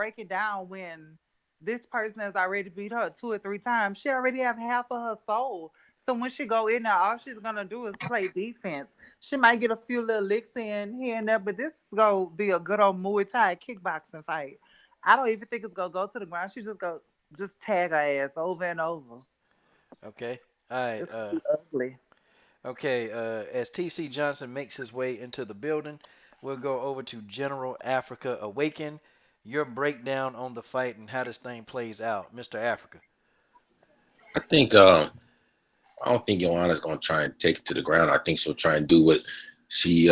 break it down when this person has already beat her 2 or 3 times. She already have half of her soul. So when she go in there, all she's gonna do is play defense. She might get a few little licks in here and there, but this is gonna be a good old Muay Thai kickboxing fight. I don't even think it's gonna go to the ground. She just tag her ass over and over. Okay. All right. It's gonna be ugly. Okay. As TC Johnson makes his way into the building, we'll go over to General Africa Awaken. Your breakdown on the fight and how this thing plays out, Mr. Africa. I think I don't think Joanna's going to try and take it to the ground. I think she'll try and do what she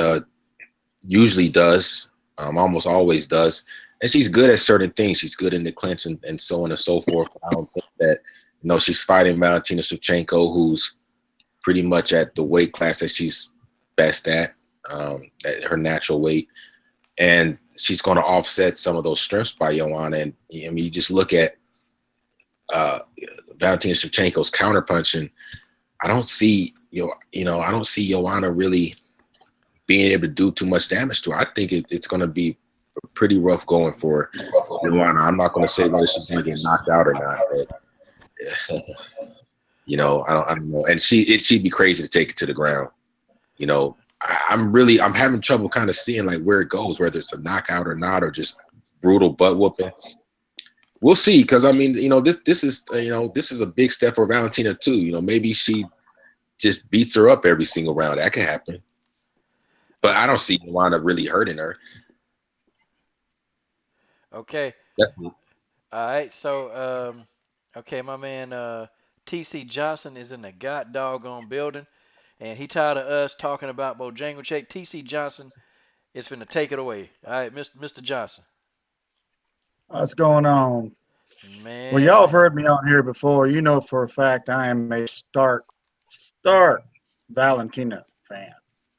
usually does, almost always does. And she's good at certain things. She's good in the clinch and so on and so forth. I don't think that, she's fighting Valentina Shevchenko, who's pretty much at the weight class that she's best at her natural weight. And she's going to offset some of those strengths by Joanna. And I mean, you just look at Valentina Shevchenko's counterpunching. I don't see I don't see Joanna really being able to do too much damage to her. I think it's going to be pretty rough going for Joanna. I'm not going to say whether she's going to get knocked out or not, but I don't know. And she'd be crazy to take it to the ground. I'm having trouble kind of seeing like where it goes, whether it's a knockout or not, or just brutal butt whooping. We'll see, because I mean, this is a big step for Valentina too. Maybe she just beats her up every single round. That could happen, but I don't see Joanna really hurting her. Okay. Definitely. All right. So, okay, my man TC Johnson is in the god doggone building, and he tired of us talking about Bojangles. TC Johnson is finna take it away. All right, Mr. Johnson. What's going on? Well, Man, y'all have man. heard me on here before. You know for a fact I am a start Valentina fan.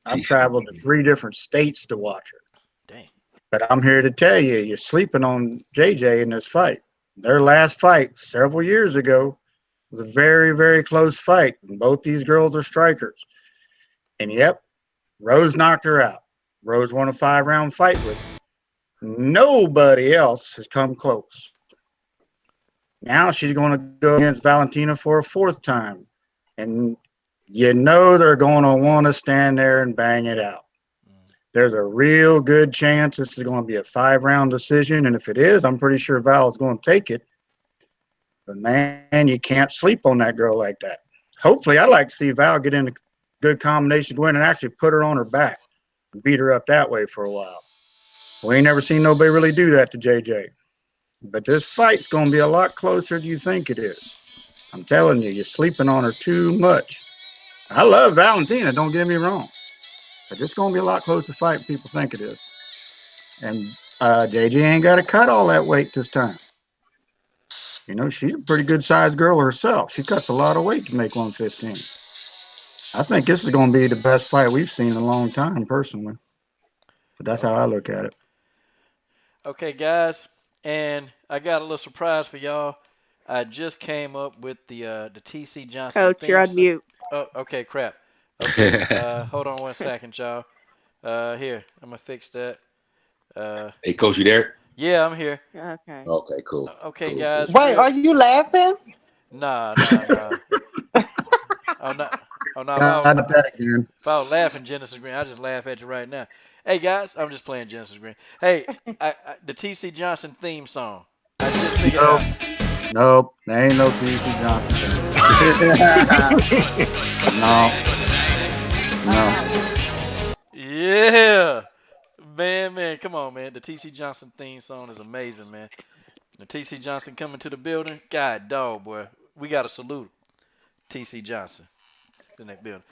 I've Jeez. traveled to 3 different states to watch her. Dang. But I'm here to tell you, you're sleeping on JJ in this fight. Their last fight several years ago was a very, very close fight. And both these girls are strikers. And yep, Rose knocked her out. Rose won a 5-round fight with her. Nobody else has come close. Now she's going to go against Valentina for a 4th time. And they're going to want to stand there and bang it out. There's a real good chance this is going to be a 5-round decision. And if it is, I'm pretty sure Val is going to take it. But man, you can't sleep on that girl like that. Hopefully, I'd like to see Val get in a good combination, go in and actually put her on her back and beat her up that way for a while. We ain't never seen nobody really do that to JJ. But this fight's going to be a lot closer than you think it is. I'm telling you, you're sleeping on her too much. I love Valentina, don't get me wrong. But it's going to be a lot closer fight than people think it is. And JJ ain't got to cut all that weight this time. She's a pretty good sized girl herself. She cuts a lot of weight to make 115. I think this is going to be the best fight we've seen in a long time, personally. But that's how I Okay. look at it. Okay, guys, and I got a little surprise for y'all. I just came up with the TC Johnson Coach, you're theme on song. mute. Oh, okay, crap. Okay, hold on one second, y'all. Here, I'm gonna fix that. Uh, Hey, coach, you there? yeah, I'm here. Okay. Okay, cool. Okay, Cool, guys, cool. Wait, real. are you laughing? Nah, nah, nah. Oh no, oh no. Got that again. If I was laughing Genesis Green, I just laugh at you right now. Hey guys, I'm just playing Genesis Green. Hey, the TC Johnson theme song. I just figured it Nope. out. Nope. There ain't no T.C. Johnson. No. No. Yeah, man, come on, man. The TC Johnson theme song is amazing, man. The TC Johnson coming to the building. God, dog, boy, we got to salute TC Johnson in that building.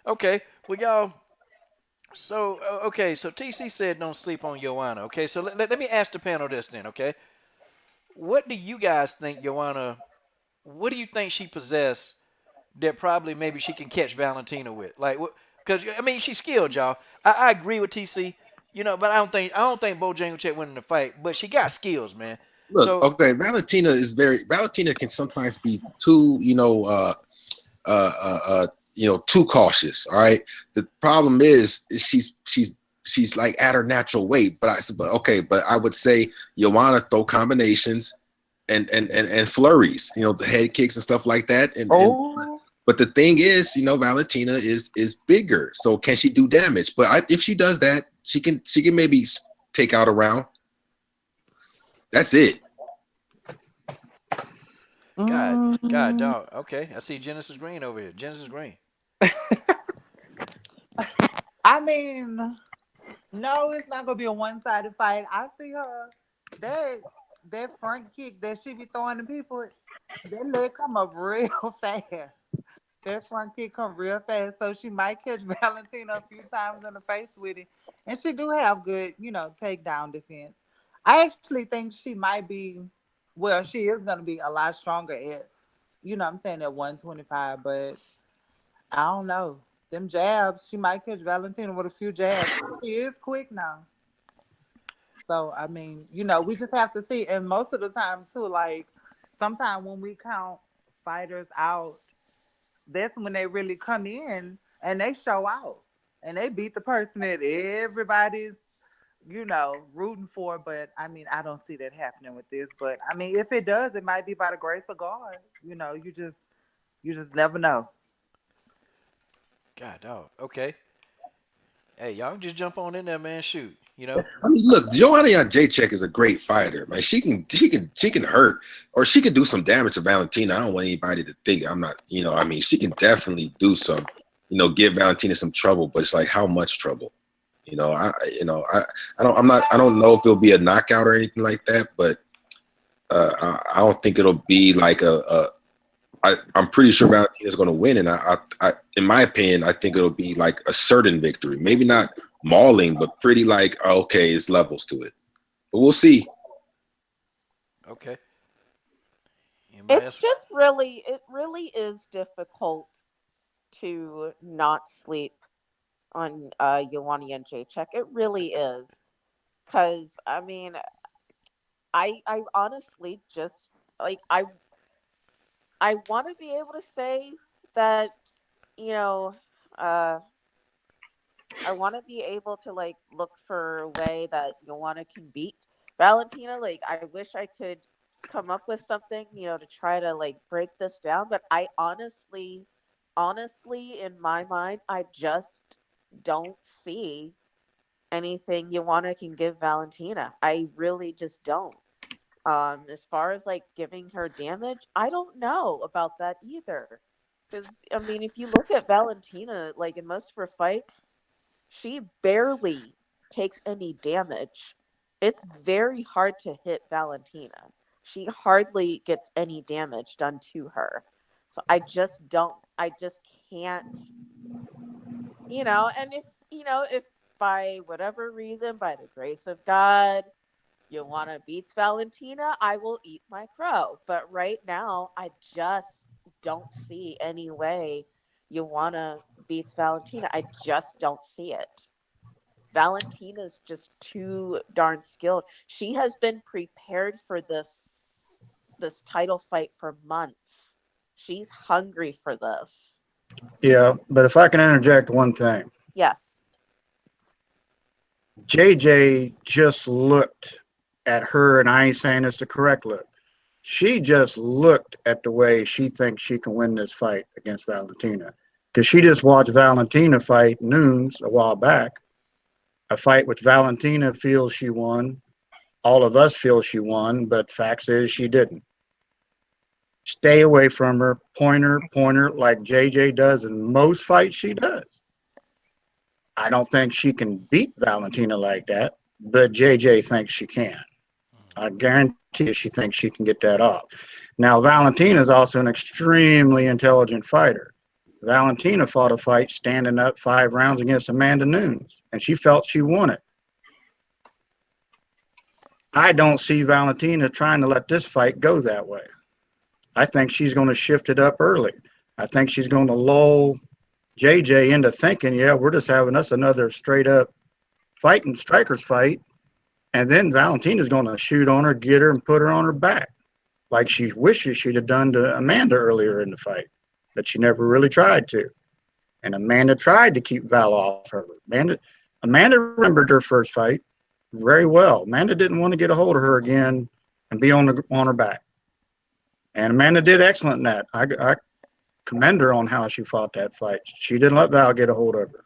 Okay, well, y'all. So, okay, so TC said don't sleep on Joanna. Okay, so let me ask the panel this then. Okay, what do you guys think Joanna? What do you think she possessed that probably maybe she can catch Valentina with? Like, because I mean she's skilled, y'all. I agree with TC, but I don't think Bojangles winning the fight, but she got skills, man. Look, So okay, Valentina can sometimes be too, too cautious. All right. The problem is she's she's like at her natural weight. But okay, but I would say Joanna throw combinations and flurries, the head kicks and stuff like that. And Oh, but the thing is, Valentina is bigger, so can she do damage? But if she does that, she can maybe take out a round. That's it. God, mm, dog. Okay, I see Genesis Green over here. Genesis Green. I mean, no, it's not gonna be a one-sided fight. I see her that that front kick that she be throwing to people. That leg come up real fast. That front kick come real fast, so she might catch Valentina a few times in the face with it. And she do have good, takedown defense. I actually think she might be, well, she is gonna be a lot stronger at, I'm saying at 125, but I don't know. Them jabs, she might catch Valentina with a few jabs. She is quick now. So I mean, we just have to see. And most of the time too, like sometimes when we count fighters out, that's when they really come in and they show out. And they beat the person that everybody's, rooting for. But I mean, I don't see that happening with this. But I mean, if it does, it might be by the grace of God. You just never know. God, dog. Okay. Hey, y'all just jump on in there, man. Shoot. You know. I mean, look, Joanna Jacek is a great fighter, man. She can hurt, or she can do some damage to Valentina. I don't want anybody to think I'm not, I mean, she can definitely do some, give Valentina some trouble, but it's like how much trouble? I don't know if it'll be a knockout or anything like that, but I don't think it'll be like I'm pretty sure Valentina's going to win, and in my opinion, I think it'll be like a certain victory. Maybe not mauling, but pretty like okay, it's levels to it. But we'll see. Okay. Anybody It's else? just really, it really is difficult to not sleep on Ioane and Jacek. It really is. Because, I mean, I honestly just, like, I want to be able to say that, you know, uh, I want to be able to like look for a way that Joanna can beat Valentina. Like I wish I could come up with something, to try to like break this down. But I honestly, in my mind, I just don't see anything Joanna can give Valentina. I really just don't. As far as like giving her damage, I don't know about that either. Because I mean, if you look at Valentina, like in most of her fights, she barely takes any damage. It's very hard to hit Valentina. She hardly gets any damage done to her. So I just don't, I just can't, and if by whatever reason, by the grace of God, Joanna beats Valentina, I will eat my crow. But right now, I just don't see any way Joanna beats Valentina. I just don't see it. Valentina's just too darn skilled. She has been prepared for this title fight for months. She's hungry for this. Yeah, but if I can interject one thing, Yes. JJ just looked at her, and I ain't saying it's the correct look. She just looked at the way she thinks she can win this fight against Valentina. Because she just watched Valentina fight Nunes a while back, a fight which Valentina feels she won. All of us feel she won, but facts is she didn't. Stay away from her, pointer, like JJ does in most fights she does. I don't think she can beat Valentina like that, but JJ thinks she can. I guarantee you she thinks she can get that off. Now, Valentina is also an extremely intelligent fighter. Valentina fought a fight standing up 5 rounds against Amanda Nunes, and she felt she won it. I don't see Valentina trying to let this fight go that way. I think she's going to shift it up early. I think she's going to lull JJ into thinking, yeah, we're just having us another straight up fighting strikers fight. And then Valentina's going to shoot on her, get her, and put her on her back, like she wishes she'd have done to Amanda earlier in the fight, but she never really tried to. And Amanda tried to keep Val off her. Amanda remembered her first fight very well. Amanda didn't want to get a hold of her again and be on her back. And Amanda did excellent in that. I commend her on how she fought that fight. She didn't let Val get a hold of her.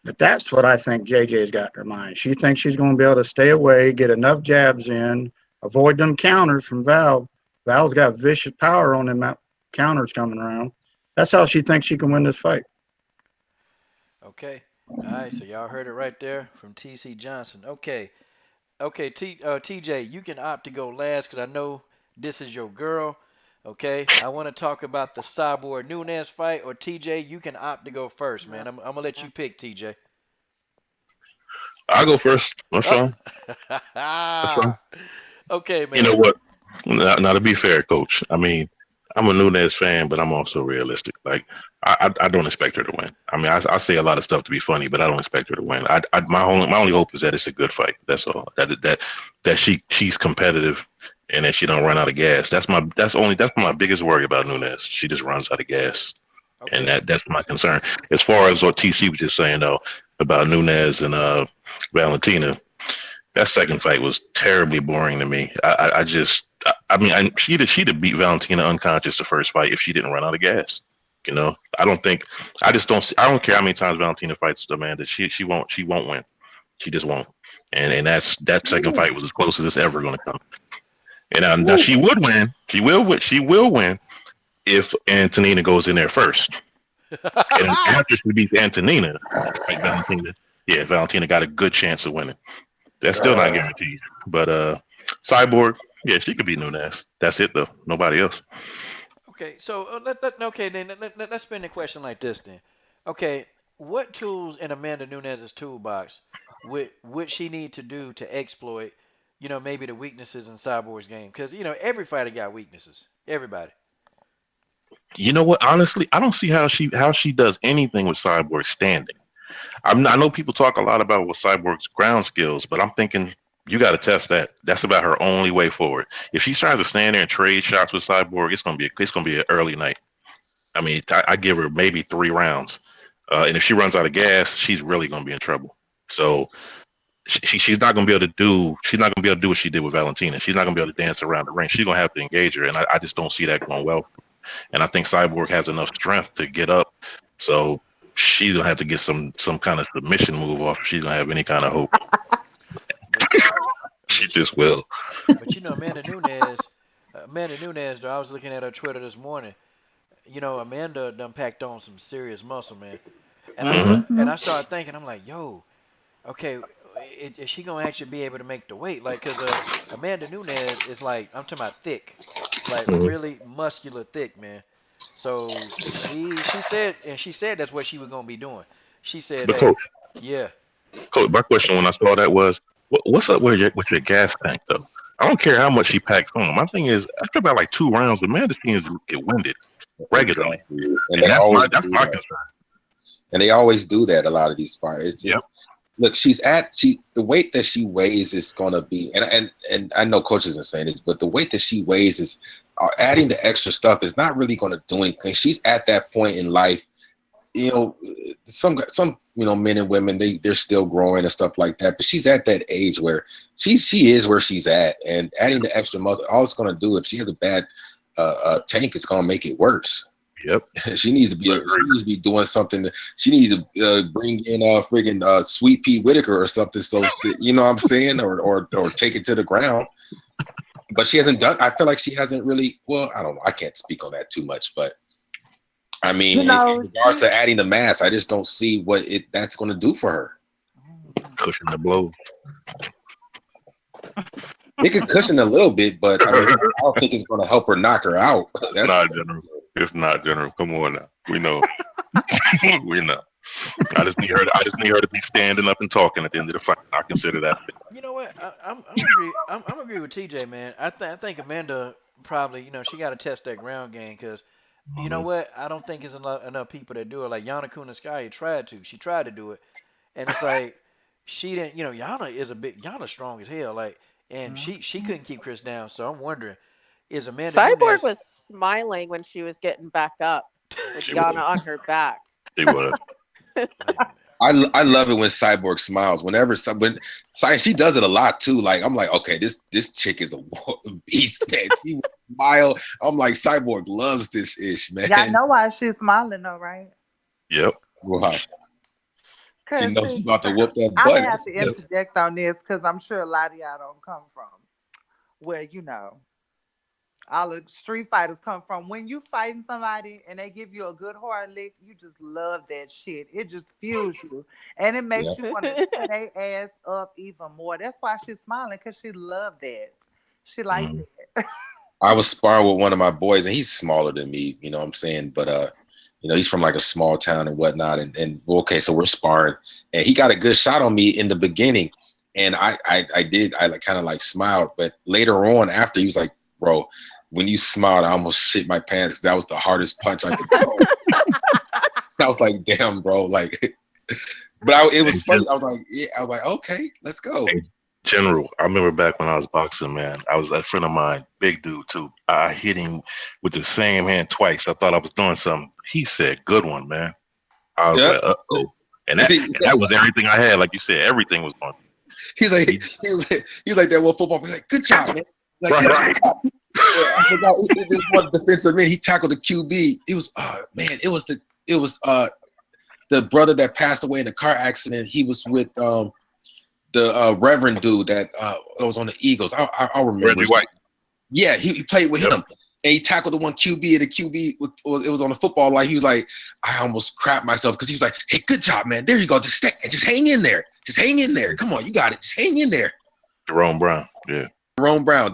But that's what I think JJ's got in her mind. She thinks she's going to be able to stay away, get enough jabs in, avoid them counters from Val. Val's got vicious power on them counters coming around. That's how she thinks she can win this fight. Okay. All right. So y'all heard it right there from TC Johnson. Okay. Okay. TJ, you can opt to go last because I know this is your girl. Okay. I want to talk about the Cyborg Nunez fight, or TJ, you can opt to go first, man. I'm gonna let you pick, TJ. I go first. That's Oh. fine. That's fine. Okay, You know man. what? Now, to be fair, Coach, I mean, I'm a Nunes fan, but I'm also realistic. Like, I don't expect her to win. I mean, I say a lot of stuff to be funny, but I don't expect her to win. My only hope is that it's a good fight. That's all. That she's competitive and that she don't run out of gas. That's my biggest worry about Nunes. She just runs out of gas, and Okay. that's my concern. As far as what TC was just saying though about Nunes and Valentina, that second fight was terribly boring to me. I just, I mean, she'd have beat Valentina unconscious the first fight if she didn't run out of gas. You know, I don't think, I just don't, I don't care how many times Valentina fights Amanda. She won't win. She just won't. And that second fight was as close as it's ever going to come. And now she would win. She will win. She will win if Antonina goes in there first. And then after she beats Antonina, right, Valentina, yeah, Valentina got a good chance of winning. That's still not guaranteed. But Cyborg, yeah, she could be Nunes. That's it though. Nobody else. Okay, so okay, then let's spin the question like this then. Okay, what tools in Amanda Nunes' toolbox would she need to do to exploit, maybe the weaknesses in Cyborg's game? Because every fighter got weaknesses. Everybody. You know what? Honestly, I don't see how she does anything with Cyborg standing. I know people talk a lot about what Cyborg's ground skills, but I'm thinking you got to test that. That's about her only way forward. If she tries to stand there and trade shots with Cyborg, it's gonna be an early night. I mean, I give her maybe 3 rounds, and if she runs out of gas, she's really gonna be in trouble. So she's not gonna be able to do what she did with Valentina. She's not gonna be able to dance around the ring. She's gonna have to engage her, and I just don't see that going well. And I think Cyborg has enough strength to get up, so she's gonna have to get some kind of submission move off if she's gonna have any kind of hope. But She but just will. Amanda Nunes, though, I was looking at her Twitter this morning. Amanda done packed on some serious muscle, man. And I Hmm. start and Mm-hmm. I started thinking, I'm like, yo, okay, is she gonna actually be able to make the weight? Like, cause Amanda Nunes is like, I'm talking about thick, like Hmm. really muscular thick, man. So she said that's what she was gonna be doing. She said, But hey, coach, yeah. my question when I saw that was, what's up with your gas tank though? I don't care how much she packs on. My thing is, after about like 2 rounds, the man just seems to get winded regularly, Exactly. And and they that's my always that's do my that. concern. And they always do that. A lot of these fighters. It's Yep. just look. She the weight that she weighs is gonna be. And I know coaches are saying this, but the weight that she weighs is adding the extra stuff is not really gonna do anything. She's at that point in life. You know, some men and women they're still growing and stuff like that. But she's at that age where she is where she's at, and adding the extra muscle, all it's gonna do if she has a bad tank, it's gonna make it worse. Yep. She Agreed. needs to be doing something. She needs to bring in friggin' Sweet Pea Whitaker or something. So you know what I'm saying, or take it to the ground. But she hasn't done. I feel like she hasn't really. Well, I don't know. I can't speak on that too much, but I mean, You in know, regards to adding the mass, I just don't see what that's going to do for her. Cushion the blow. It could cushion a little bit, but I mean, I don't think it's going to help her knock her out. It's That's for not general. It's not general. Come on now. We know. We know. I just need her to be standing up and talking at the end of the fight. I consider that. You know what? I'm agree. I'm agree with TJ, man. I think Amanda probably she got to test that ground game because you know Mhm. what? I don't think it's enough people that do it. Like Jana Kunitskaya tried to. She tried to do it, and it's like she didn't. Jana's strong as hell. Like, and she couldn't keep Chris down. So I'm wondering, is Amanda Cyborg Nunes? was smiling when she was getting back up with She Yana was. on her back. She was. Man, I love it when Cyborg smiles. When she does it a lot too. Like I'm like, okay, this chick is a beast, man. She will smile. I'm like, Cyborg loves this ish, Y'all man. know why she's smiling though, right? Yep. Why? She Cause knows see, she about to whoop that I'm butt. gonna have to interject on this because I'm sure a lot of y'all don't come from where all the street fighters come from. When you fighting somebody and they give you a good hard lick, you just love that shit. It just fuels you, and it Yeah. makes you want to tear their ass up even more. That's why she's smiling because she loved that. She liked Mm. it. I was sparring with one of my boys, and he's smaller than me. You know what I'm saying? But he's from like a small town and whatnot. And okay, so we're sparring, and he got a good shot on me in the beginning, and I like kind of like smiled, but later on after he was like, bro, when you smiled, I almost shit my pants because that was the hardest punch I could throw. I was like, damn, bro, like, but it Hey, was funny. I was like, yeah, I was like, okay, let's go. hey, General, I remember back when I was boxing, man. I was a friend of mine, big dude too. I hit him with the same hand twice. I thought I was doing something. He said, "Good one, man." I was Yeah. like, "Uh oh," and that was everything I had. Like you said, everything was on. He's like, He, he was like that one football player. Like, good job, man. Like, good right. job. Yeah, I forgot. This one defensive man. He tackled the QB. It was, man. The brother that passed away in a car accident. He was with the Reverend dude that was on the Eagles. I'll remember Reggie his name. White. Yeah, he played with Yep. him. And he tackled the one QB, and the QB it was on the football line. He was like, I almost crapped myself because he was like, hey, good job, man. There you go. Just hang in there. Just hang in there. Come on, you got it. Just hang in there. Jerome Brown. Yeah. Jerome Brown.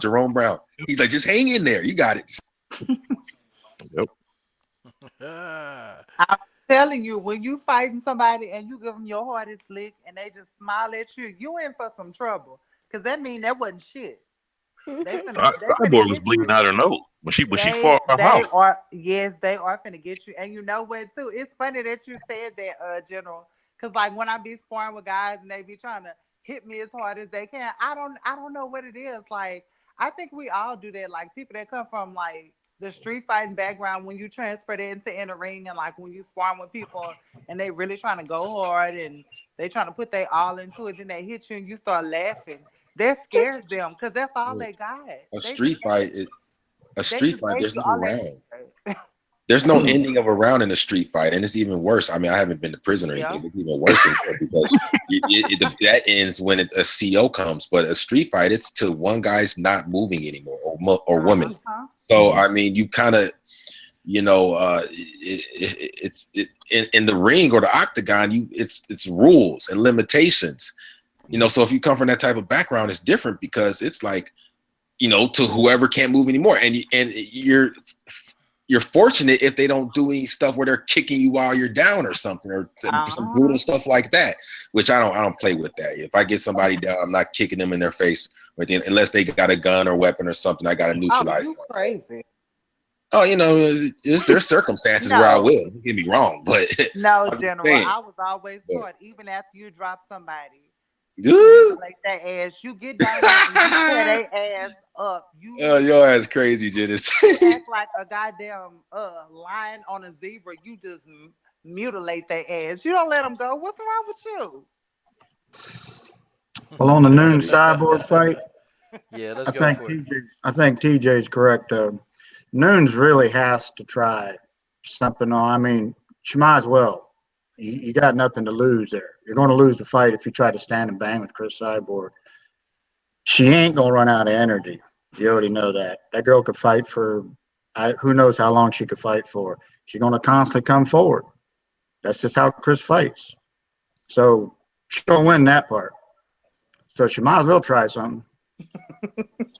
He's like, just hang in there. You got it. Yep. Ah, I'm telling you, when you fighting somebody and you give them your hardest lick and they just smile at you, you in for some trouble. Cause that mean that wasn't shit. They finna Cyborg was get bleeding you. out her nose when she They fought her they house. are yes, they are finna get you. And you know what too? It's funny that you said that, General. Cause like when I be sparring with guys and they be trying to hit me as hard as they can, I don't know what it is. Like I think we all do that. Like people that come from like the street fighting background, when you transfer that into in the ring and like when you sparring with people and they really trying to go hard and they trying to put their all into it, then they hit you and you start laughing. That scares them because that's all they got. A They street just gave fight, a they street just fight, gave there's you no all that round. anger. There's no ending of a round in a street fight, and it's even worse. I mean, I haven't been to prison or Yeah. anything. It's even worse in there because that ends when a CO comes. But a street fight, it's till one guy's not moving anymore, or woman. Uh-huh. So I mean, you kind of, in the ring or the octagon, it's rules and limitations. So if you come from that type of background, it's different because it's like, to whoever can't move anymore, and you're fortunate if they don't do any stuff where they're kicking you while you're down or something, or some Uh-huh. brutal stuff like that. Which I don't play with that. If I get somebody down, I'm not kicking them in their face or anything, unless they got a gun or weapon or something. I got to Oh, neutralize you them. crazy. Oh, there's circumstances where I No, will. Don't get me wrong, but no, I'm just General. saying. I was always But, taught, even after you drop somebody, you mutilate their ass. You get down there and you tear their ass up. oh, your ass crazy, Janice. You act like a goddamn lion on a zebra. You just mutilate their ass. You don't let them go. What's wrong with you? Well, on the noon cyborg fight, yeah, let's I go think for it. TJ, I think TJ's correct. Noons really has to try something on. I mean, she might as well. You got nothing to lose there. You're going to lose the fight if you try to stand and bang with Chris Cyborg. She ain't going to run out of energy. You already know that. That girl could fight for, who knows how long she could fight for. She's going to constantly come forward. That's just how Chris fights. So she's going to win that part. So she might as well try something.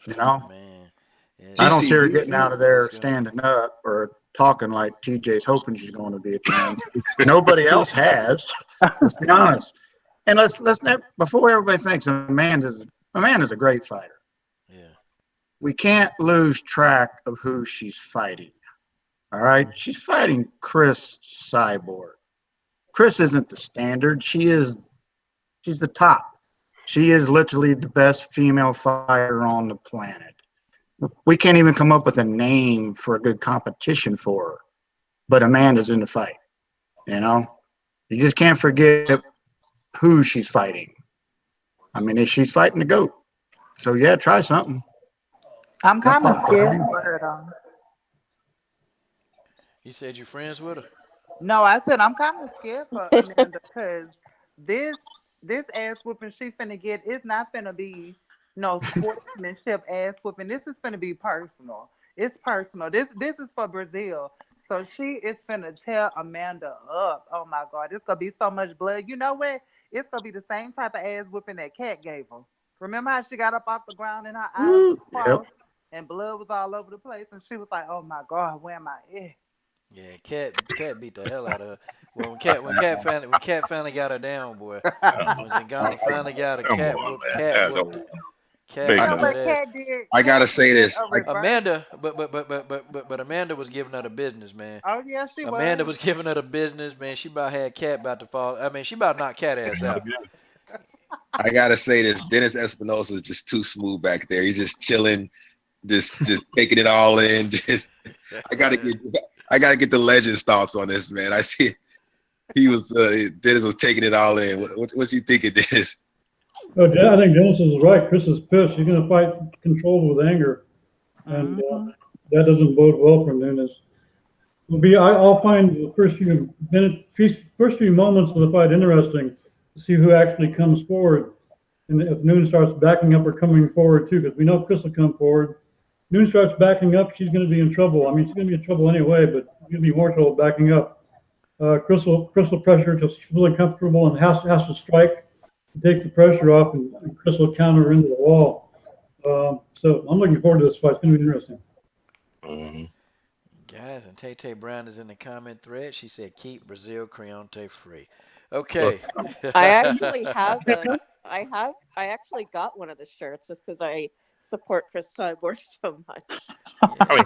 You know, Man, yeah, I don't see TC, her you getting out of there let's go. standing up or talking like TJ's hoping she's going to be at the end. Nobody else has. Let's be honest. And let's not, before everybody thinks Amanda's a great fighter. Yeah. We can't lose track of who she's fighting. All right, she's fighting Chris Cyborg. Chris isn't the standard. She's the top. She is literally the best female fighter on the planet. We can't even come up with a name for a good competition for her. But Amanda's in the fight. You know, you just can't forget who she's fighting. I mean, if she's fighting the goat, so yeah, try something. I'm That's kind of not for scared me. for her though. You said you're friends with her? No, I said I'm kind of scared for Amanda because this this ass whooping she finna get is not finna be no sportsmanship ass whooping. This is finna be personal. It's personal. This is for Brazil. So she is finna tear Amanda up. Oh my God, it's gonna be so much blood. You know what? It's gonna be the same type of ass whooping that Cat gave her. Remember how she got up off the ground and her eyes was Woo, yep. crossed and blood was all over the place, and she was like, "Oh my God, where am I at?" Yeah, Cat beat the hell out of her. Well, when Cat finally got her down, boy. When Zingano finally got her, Come on, man. Cat That's whooped over. her. Cat You Big know whooped no. that what ass. Cat did? I gotta Cat say did this. a reverse. But Amanda was giving her the business, man. Oh yeah, she Amanda was. was giving her the business, man. She about had Cat about to fall. I mean, she about knocked Cat ass out. I gotta say this. Dennis Espinosa is just too smooth back there. He's just chilling, just taking it all in. Just I gotta get I gotta get the legends thoughts on this, man. I see he was Dennis was taking it all in. What you thinking, Dennis? Oh, I think Dennis is right. Chris is pissed. She's going to fight controlled with anger, and Hmm. that doesn't bode well for Nunes. I'll find the first few moments of the fight interesting to see who actually comes forward, and if Nunes starts backing up or coming forward too, because we know Chris will come forward. Nunes starts backing up, she's going to be in trouble. I mean, she's going to be in trouble anyway, but she's going to be more trouble backing up. Chris will pressure until she's really comfortable and has to strike to take the pressure off, and Chris will counter her into the wall. So I'm looking forward to this fight. It's going to be interesting. Mhm. Guys, and Tay Tay Brown is in the comment thread. She said, "Keep Brazil Creonte free." Look, Okay. I actually have I actually got one of the shirts just because I support Chris Cyborg so much. I Yeah.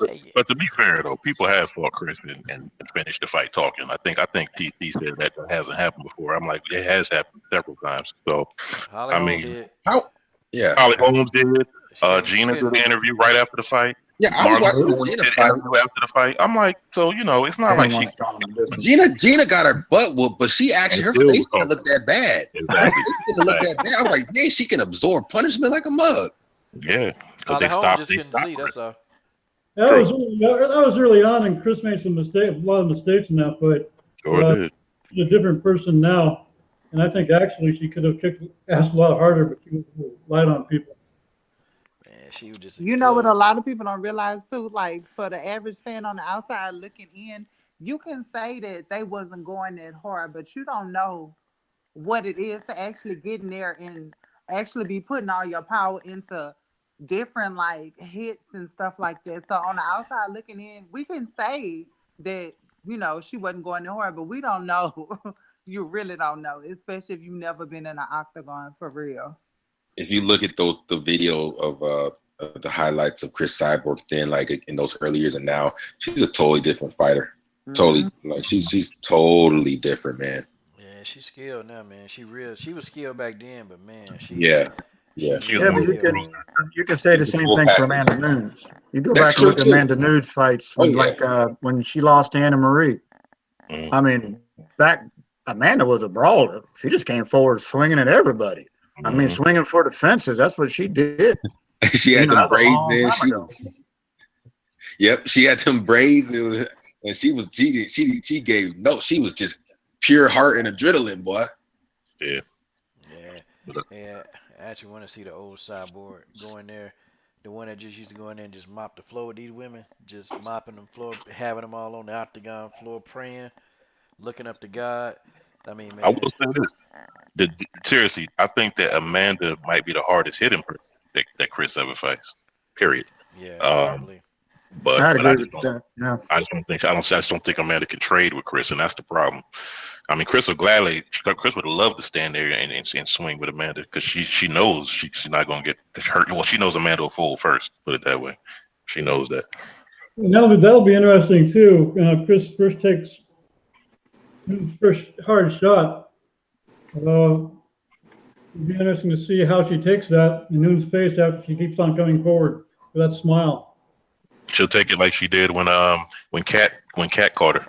mean, Hey, but to be fair though, people have fought Chris and finished the fight talking. I think TC said that hasn't happened before. I'm like, it has happened several times. So, Holly I Holm mean, did. How? Yeah, Holly Holmes did. She Gina did couldn't. an interview right after the fight. yeah. I was Marlon watching the Moore Gina did an fight. interview after the fight. I'm like, so it's not like And she once gone the distance. Gina got her butt whooped, but she actually and her still face was didn't talking. look that bad. Her Exactly. face didn't look that Exactly. bad. I was like, man, she can absorb punishment like a mug. Yeah, because Holly they Holm stopped. just They couldn't stopped see. Chris. That's all. True. That was early on, and Chris made a lot of mistakes in that fight. Sure did. She's a different person now, and I think actually she could have asked a lot harder, but she was light on people. Man, she was just You know what? A exploding. lot of people don't realize too. Like for the average fan on the outside looking in, you can say that they wasn't going that hard, but you don't know what it is to actually get in there and actually be putting all your power into different like hits and stuff like that. So on the outside looking in, we can say that she wasn't going that hard, but we don't know. You really don't know, especially if you've never been in an octagon for real. If you look at the video of the highlights of Chris Cyborg then, like in those early years and now, she's a totally different fighter. Totally, Hmm. like she's totally different, man. Yeah, she's skilled now, man. She was skilled back then, but man, Yeah, yeah. she's She was real Yeah, more but of a skilled. bruiser. you can say She's the a same full thing for package. Amanda Nunes. You go That's back and true look at too. Amanda Nunes fights Oh when yeah. when she lost to Anna Marie. Mm. I mean, back Amanda was a brawler. She just came forward swinging at everybody. I mean, Mhm. swinging for the fences. That's what she did. She had That them was a braids, long man. time She ago. was, yep, she had them braids. And she gave no. She was just pure heart and adrenaline, boy. Yeah. Yeah, But, yeah. I actually want to see the old cyborg go in there. The one that just used to go in there and just mop the floor with these women, just mopping the floor, having them all on the octagon floor, praying, looking up to God. I mean, I will man, say this. Seriously, I think that Amanda might be the hardest hitting person that Chris ever faced. Period. yeah, Um, probably. but I'd but I agree just with don't. that. Yeah. I just don't think Amanda can trade with Chris, and that's the problem. I mean, Chris would love to stand there and swing with Amanda because she knows she's not gonna get hurt. Well, she knows Amanda will fold first. Put it that way. She knows that. And that'll be interesting too. Chris first takes his first hard shot. It'll be interesting to see how she takes that in Nunes' face after she keeps on coming forward with that smile. She'll take it like she did when Cat caught her.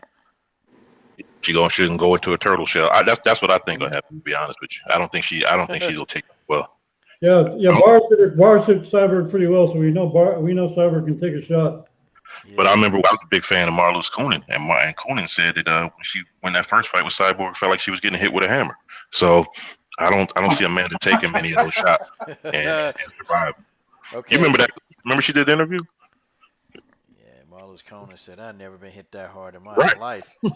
She can go into a turtle shell. That's what I think will happen. To be honest with you, I don't think she'll take it well. Yeah, yeah. I don't, Bar hit Cyborg pretty well, so we know Cyborg can take a shot. but I Yeah. remember I was a big fan of Marlo's Coonan, and Coonan said that when that first fight with Cyborg felt like she was getting hit with a hammer. So I don't see Amanda taking many of those shots and survive. You Okay. remember that? Remember she did the interview? Yeah, Marlo's Conan said, I never been hit that hard in my Right. life. Well,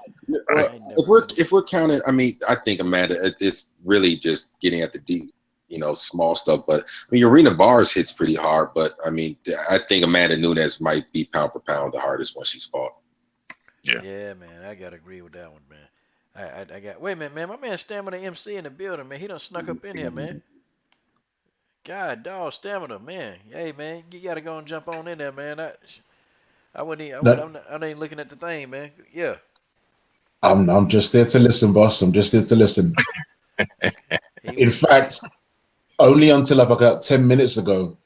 I ain't never if we're been. if we're counting, I mean, I think Amanda, it's really just getting at the deep, small stuff. But I mean, Arena Bars hits pretty hard. But I mean, I think Amanda Nunes might be pound for pound the hardest one she's fought. Yeah. Yeah, man, I gotta agree with that one, man. I got. Wait a minute, man. My man Stamina MC in the building, man. He done snuck up in here, man. God, dog, Stamina, man. Hey, man, you gotta go and jump on in there, man. I wouldn't. Even, I would. No, I'm not even looking at the thing, man. Yeah. I'm just there to listen, boss. I'm just there to listen. He In was. fact, only until about 10 minutes ago,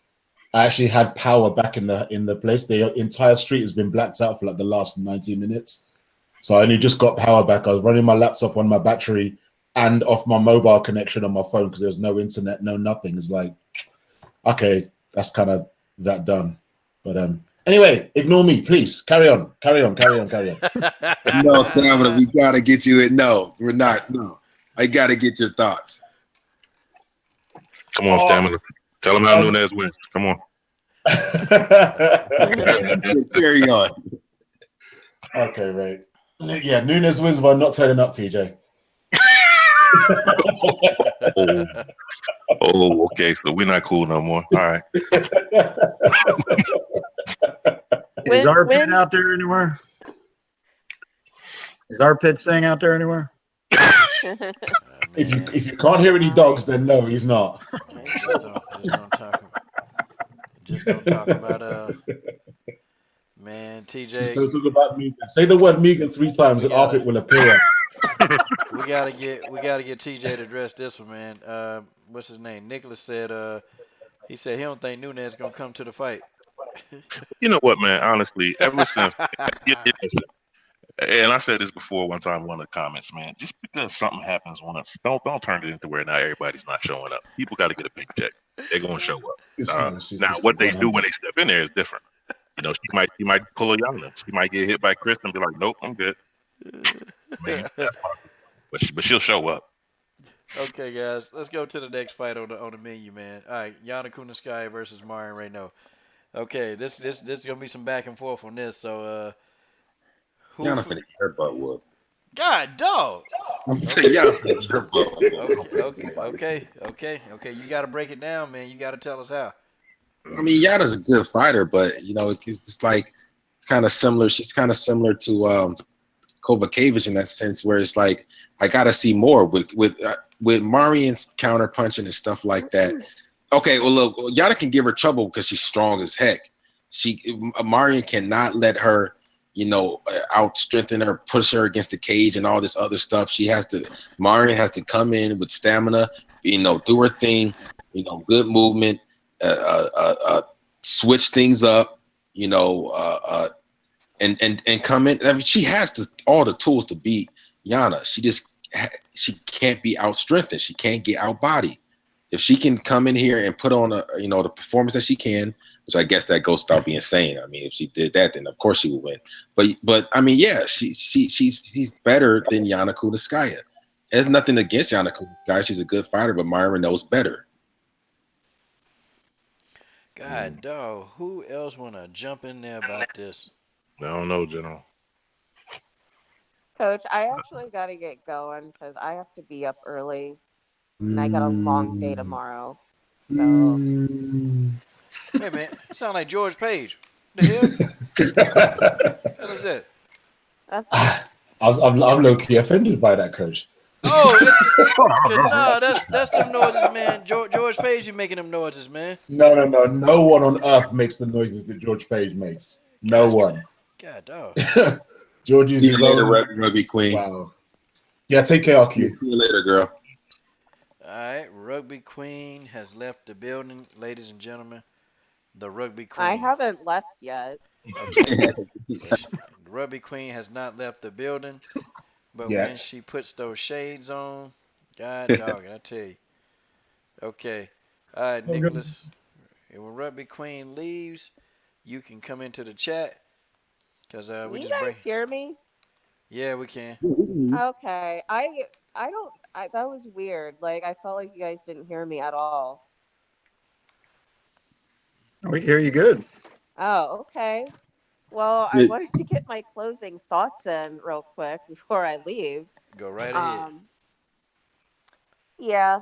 I actually had power back in the place. The entire street has been blacked out for like the last 90 minutes. So I only just got power back. I was running my laptop on my battery and off my mobile connection on my phone because there was no internet, no nothing. It's like, okay, that's kind of that done. But anyway, ignore me, please. Carry on, carry on, carry on, carry on. No, Stamina, we gotta get you in. No, we're not. No, I gotta get your thoughts. Come on, Oh, Stamina. Tell him how um, Nunez wins. Come on. Carry on. okay, mate. Yeah, Nunes wins by not turning up, TJ. Oh, oh, okay. So we're not cool no more. All right. Is When our pit when out there anywhere? Is our pit staying out there anywhere? If you Man, if you can't hear any dogs, then no, he's not. man, just don't talk. Just don't talk about man, Just TJ. don't talk about Megan. Say the word Megan 3 times, We and gotta Arpit will appear. we gotta get TJ to address this one, man. What's his name? Nicholas said he said he don't think Nunes gonna come to the fight. You know what, man? Honestly, ever since, and I said this before one time in one of the comments, man. Just because something happens once, don't turn it into where now everybody's not showing up. People got to get a paycheck. They're gonna show up. She's Now, just what they do 100. when they step in there is different. She might pull a Yana. She might get hit by Chris and be like, "Nope, I'm good." I mean, that's possible, but she'll show up. Okay, guys, let's go to the next fight on the menu, man. All right, Jana Kunitskaya versus Marion Reneau. Okay, this is gonna be some back and forth on this. So, who? Yana finna get her butt whooped. God, dog. I'm saying Okay, Yana finna get her butt whooped. I don't okay, think okay, anybody. okay. You gotta break it down, man. You gotta tell us how. I mean, Yana's a good fighter, but it's just like kind of similar. She's kind of similar to Kovacevic in that sense, where it's like I gotta see more with Marian's counter punching and stuff like that. Okay, well look, Yana can give her trouble because she's strong as heck. Marian cannot let her, out strengthen her, push her against the cage and all this other stuff. Marian has to come in with stamina, do her thing, good movement, switch things up, you know, and come in. I mean, she has all the tools to beat Yana. She can't be out strengthened. She can't get out bodied. If she can come in here and put on the performance that she can, which I guess that goes without being saying. I mean, if she did that, then of course she would win. But I mean, yeah, she's better than Yana Kunitskaya. There's nothing against Yana Kunitskaya. She's a good fighter, but Myra knows better. God, dog. Who else wanna jump in there about this? I don't know, General. Coach, I actually got to get going because I have to be up early and I got a long day Mm, tomorrow. So, mm. Wait a minute. You sound like George Page. The hell? Hell is that? that's I'm low key offended by that, coach. Oh, cause nah, that's them noises, man. George Page be making them noises, man. No, no, no. No one on earth makes the noises that George Page makes. No God, one. God, dog. George See is you his later, own. Rugby Queen. Wow. Yeah, take care, See RQ. you later, girl. All right, Rugby Queen has left the building, ladies and gentlemen. The Rugby I Queen. haven't left yet. Okay, so the Rugby Queen has not left the building. But when Yet. she puts those shades on, God dog, I tell you. Okay. All right, Oh, good. Nicholas. And when Rugby Queen leaves, you can come into the chat because Can we you just bring. guys hear me? Yeah, we can. Okay. I don't that was weird. Like I felt like you guys didn't hear me at all. We hear you good. Oh, okay. Well, I wanted to get my closing thoughts in real quick before I leave. Go right ahead. Um yeah,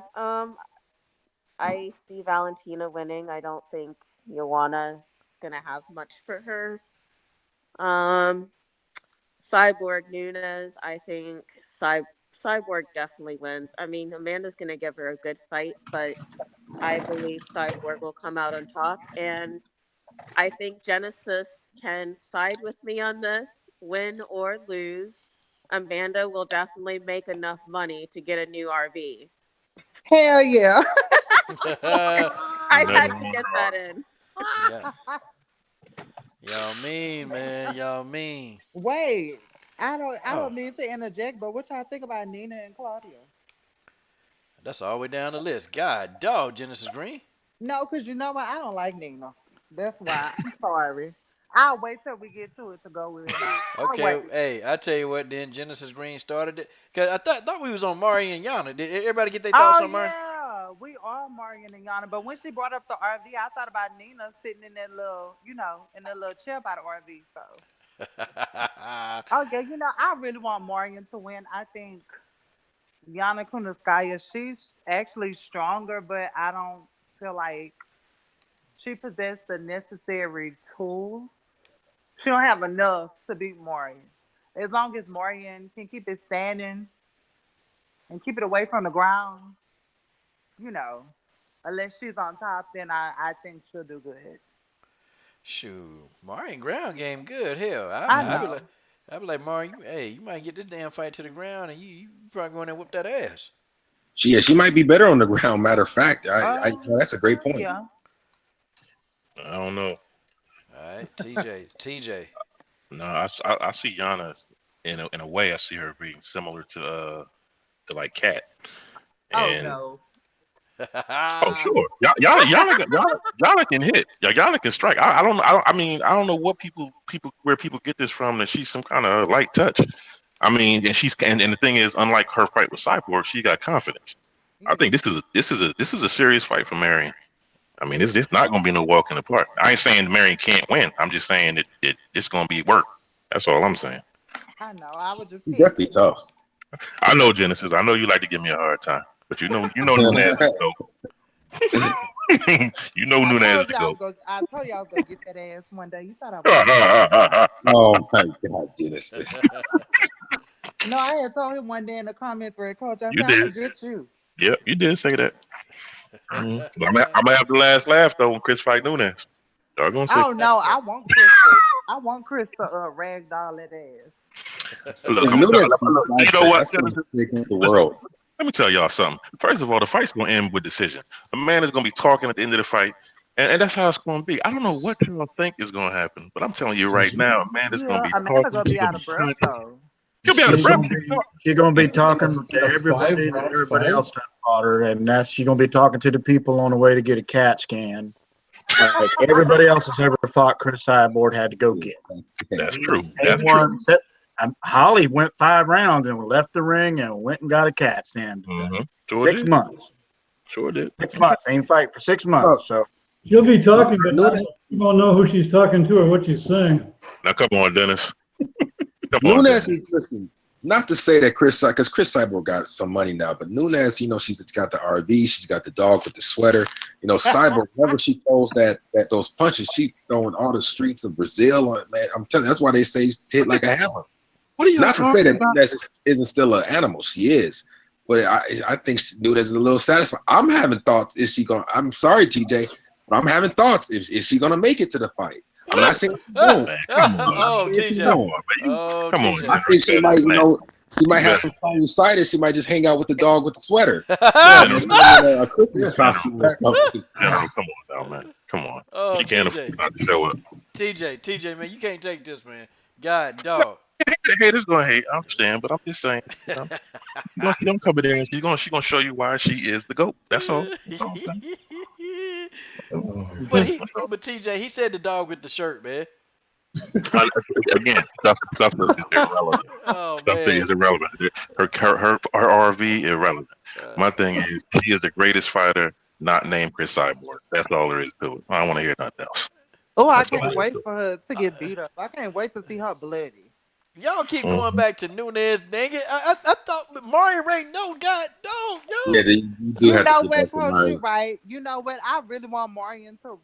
I see Valentina winning. I don't think Joanna is gonna have much for her. Um Cyborg Nunez, I think Cyborg definitely wins. I mean, Amanda's gonna give her a good fight, but I believe Cyborg will come out on top. And I think Genesis can side with me on this, win or lose. Amanda will definitely make enough money to get a new RV. Hell yeah. Sorry, I Nothing had to wrong with get that in. Yeah. Y'all mean, man. Y'all mean. Wait, I don't Oh, mean to interject, but what y'all think about Nina and Claudia? that's all the way down the list. God dog, Genesis Green. No, because you know what? I don't like Nina. That's why. I'm sorry. I'll wait till we get to it to go with her. I'll Okay, wait. hey, I tell you what. Then Genesis Green started it because I thought we was on Mari and Yana. Did everybody get their thoughts Oh on Mari? yeah, we are Marion and Yana. But when she brought up the RV, I thought about Nina sitting in that little, in that little chair by the RV. So, oh yeah, I really want Marion to win. I think Yana Kunitskaya, she's actually stronger, but I don't feel like she possessed the necessary tools. She don't have enough to beat Marion. As long as Marion can keep it standing and keep it away from the ground, you know, unless she's on top, then I think she'll do good. Shoot, Mari and ground game good. Hell, I I know. be like Mari, you might get this damn fight to the ground and you probably go in there and whoop that ass. She might be better on the ground. Matter of fact, that's a great point. Yeah. I don't know. All right, TJ. No, I see Yana in a way. I see her being similar to like Cat. Oh And no. oh sure, Yana can hit. Yana can strike. I mean I don't know what people where people get this from that she's some kind of light touch. I mean, and the thing is, unlike her fight with Cyborg, she got confidence. I think Yeah. this is a serious fight for Marion. I mean, it's not going to be no walk in the park. I ain't saying Marion can't win. I'm just saying it's going to be work. That's all I'm saying. I know. I was just She's definitely teasing. tough. I know Genesis. I know you like to give me a hard time, but you know Nunes is the goat. You know Nunes is the goat. I told you I was gonna get that ass one day. You thought I was playing. Oh my God, Genesis. No, I had told him one day in the comment thread, Coach, I You said, I'm did. gonna get you. Yep, you did say that. But I'm gonna have the last laugh though when Chris fight Nunes. Y'all gonna see. Oh no, I want Chris to ragdoll that ass. Look, If come on. Nunes beats Look, you know Cyborg, what, that's gonna Genesis? shake up the Listen, world. let me tell y'all something. First of all, the fight's gonna end with decision. A man is gonna be talking at the end of the fight, and that's how it's gonna be. I don't know what y'all think is gonna happen, but I'm telling you right Decision. now, a man is gonna Yeah, be Amanda talking. gonna He's be gonna out be of breath studying. though. He'll be out of She's breath. gonna be she's gonna be talking to In a everybody that 5 round everybody fight. else done fought her, and that's she's gonna be talking to the people on the way to get a CAT scan. Like everybody else has ever fought, Chris Cyborg had to go Yeah, get. yeah. That's true. They That's true. won. Holly went 5 rounds and left the ring and went and got a CAT scan today. Sure Six did. months. Sure did. Six Okay. months. Ain't fight for 6 months. Look, So She'll be talking, but Nunes, you won't know who she's talking to or what she's saying. Now come on, Dennis. Come on, Nunes Dennis. is listen. Not to say that because Chris Cyborg got some money now, but Nunes, she's got the RV, she's got the dog with the sweater. Cyborg, whenever she throws those punches, she throwing all the streets of Brazil on it, man. I'm telling you, that's why they say she's hit like a hammer. What are y'all Not to say talking that about? Nunes isn't still an animal, she is, but I think Nunes is a little satisfied. I'm having thoughts. Is she going? I'm sorry, TJ, but I'm having thoughts. Is she going to make it to the fight? I'm not saying she won't. Man, come I'm not on. Oh, saying she TJ. Come won't. on, man. Oh, Come on, I TJ. think she might, man. she might have General, some sinusitis. She might just hang out with the dog with the sweater. general, Maybe in a Christmas general, costume or something. come on now, man. Come on. Oh, She can't afford TJ. not to show up. TJ, man, you can't take this, man. God, dog. Haters gonna hate. I understand, but I'm just saying, you're gonna see them coming in. She's gonna show you why she is the goat. That's all. That's all I'm saying. but he, That's all. but TJ, he said the dog with the shirt, man. I- Again, stuff is irrelevant. Oh Stuff that man. is irrelevant. Her RV irrelevant. Uh, My thing is, she is the greatest fighter not named Chris Cyborg. That's all there is to it. I don't want to hear nothing else. Oh, I That's all can't there is wait to for her to get uh, beat up. I can't wait to see her bloody. y'all keep it. going back to Nunes. Dang it! I thought Mario Ray. No, God, no, Yeah, yo. you do You have to know get what, back to Coach? You Murray. right. You know what? I really want Marion to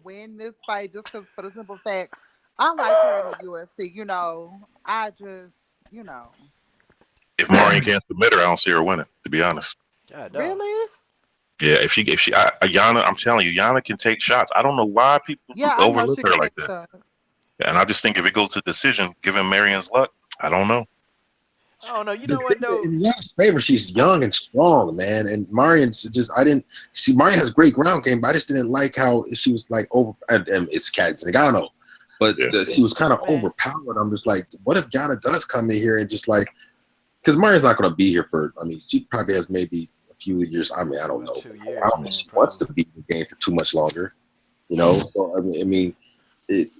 win this fight just because for the simple fact I like her in the UFC. I just you know If Marion can't submit her, I don't see her winning. To be honest. God, dog. really. Yeah, Yana, I'm telling you, Yana can take shots. I don't know why people Yeah, I know overlook she her can like take that. shots. And I just think if it goes to decision, given Marion's luck, I don't know. I don't know. You The know what thing that though? in Yana's favor, she's young and strong, man. And Marian's just, I didn't see Marian has great ground game, but I just didn't like how she was like over. And it's Cat Zingano, but Yeah, she was kind of Man, overpowered. I'm just like, what if Yana does come in here and just like, because Marian's not going to be here for. I mean, she probably has maybe a few years. I mean, I don't about know. 2 years, I don't think man, she wants probably. to be in the game for too much longer. So I mean, it.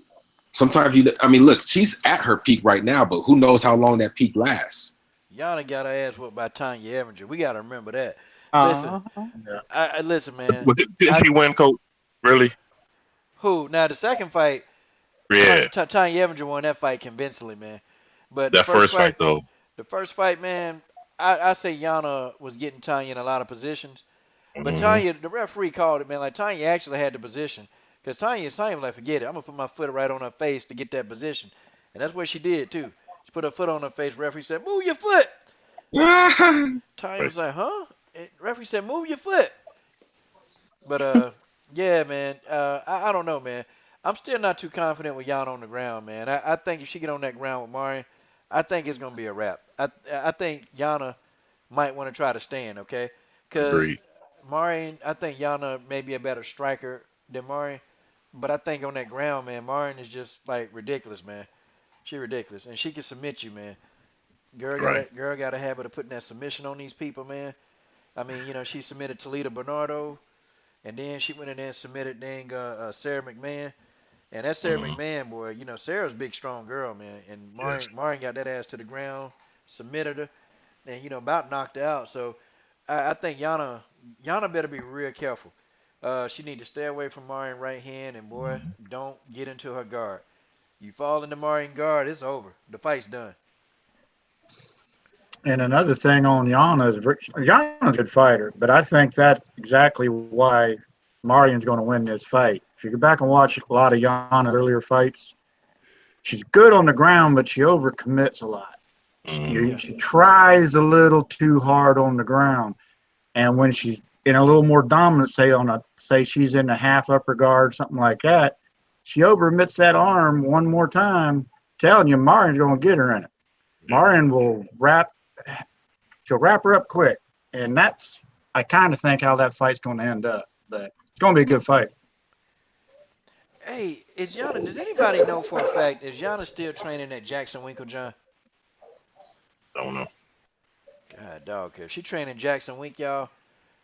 Sometimes I mean, look, she's at her peak right now, but who knows how long that peak lasts? Yana got her ass whooped by Tanya Evinger. We gotta remember that. Listen, Uh-huh. Yeah. I listen, man. but didn't I she win, Coach? Really? who now the second fight, Yeah, Tanya Evinger won that fight convincingly, man. But that first fight though. the first fight, man, I say Yana was getting Tanya in a lot of positions. But Hmm. Tanya, the referee called it, man. Like Tanya actually had the position, cause Tanya was like, forget it. I'm gonna put my foot right on her face to get that position, and that's what she did too. She put her foot on her face. Referee said, "Move your foot." Tanya Right. was like, "Huh?" And referee said, "Move your foot." But yeah, man. I don't know, man. I'm still not too confident with Yana on the ground, man. I think if she get on that ground with Marion, I think it's gonna be a wrap. I think Yana might want to try to stand, okay? Cause Agreed. Marion, I think Yana may be a better striker than Marion, but I think on that ground, man, Marion is just like ridiculous, man. She ridiculous, and she can submit you, man. Right. Girl got a habit of putting that submission on these people, man. I mean, she submitted Toledo Bernardo, and then she went in there and submitted dang Sarah McMahon. And that Sarah Hmm. McMahon boy, Sarah's a big strong girl, man. And Yes. Marion got that ass to the ground, submitted her, and about knocked her out. So I think Yana better be real careful. She need to stay away from Marion right hand, and boy, don't get into her guard. You fall into Marion guard, it's over. The fight's done. And another thing on Jana is Jana's a good fighter, but I think that's exactly why Marion's going to win this fight. If you go back and watch a lot of Jana's earlier fights, she's good on the ground, but she overcommits a lot. Hmm. Yeah, She tries a little too hard on the ground, and when she's in a little more dominant, say she's in the half upper guard, something like that, she overcommits that arm one more time. Telling you, Marion's going to get her in it. Yeah. Marion she'll wrap her up quick, and that's I kind of think how that fight's going to end up. But it's going to be a good fight. hey, is Yana? Does anybody know for a fact is Yana still training at Jackson Winklejohn? Don't know. God dog, if she training Jackson Wink, y'all,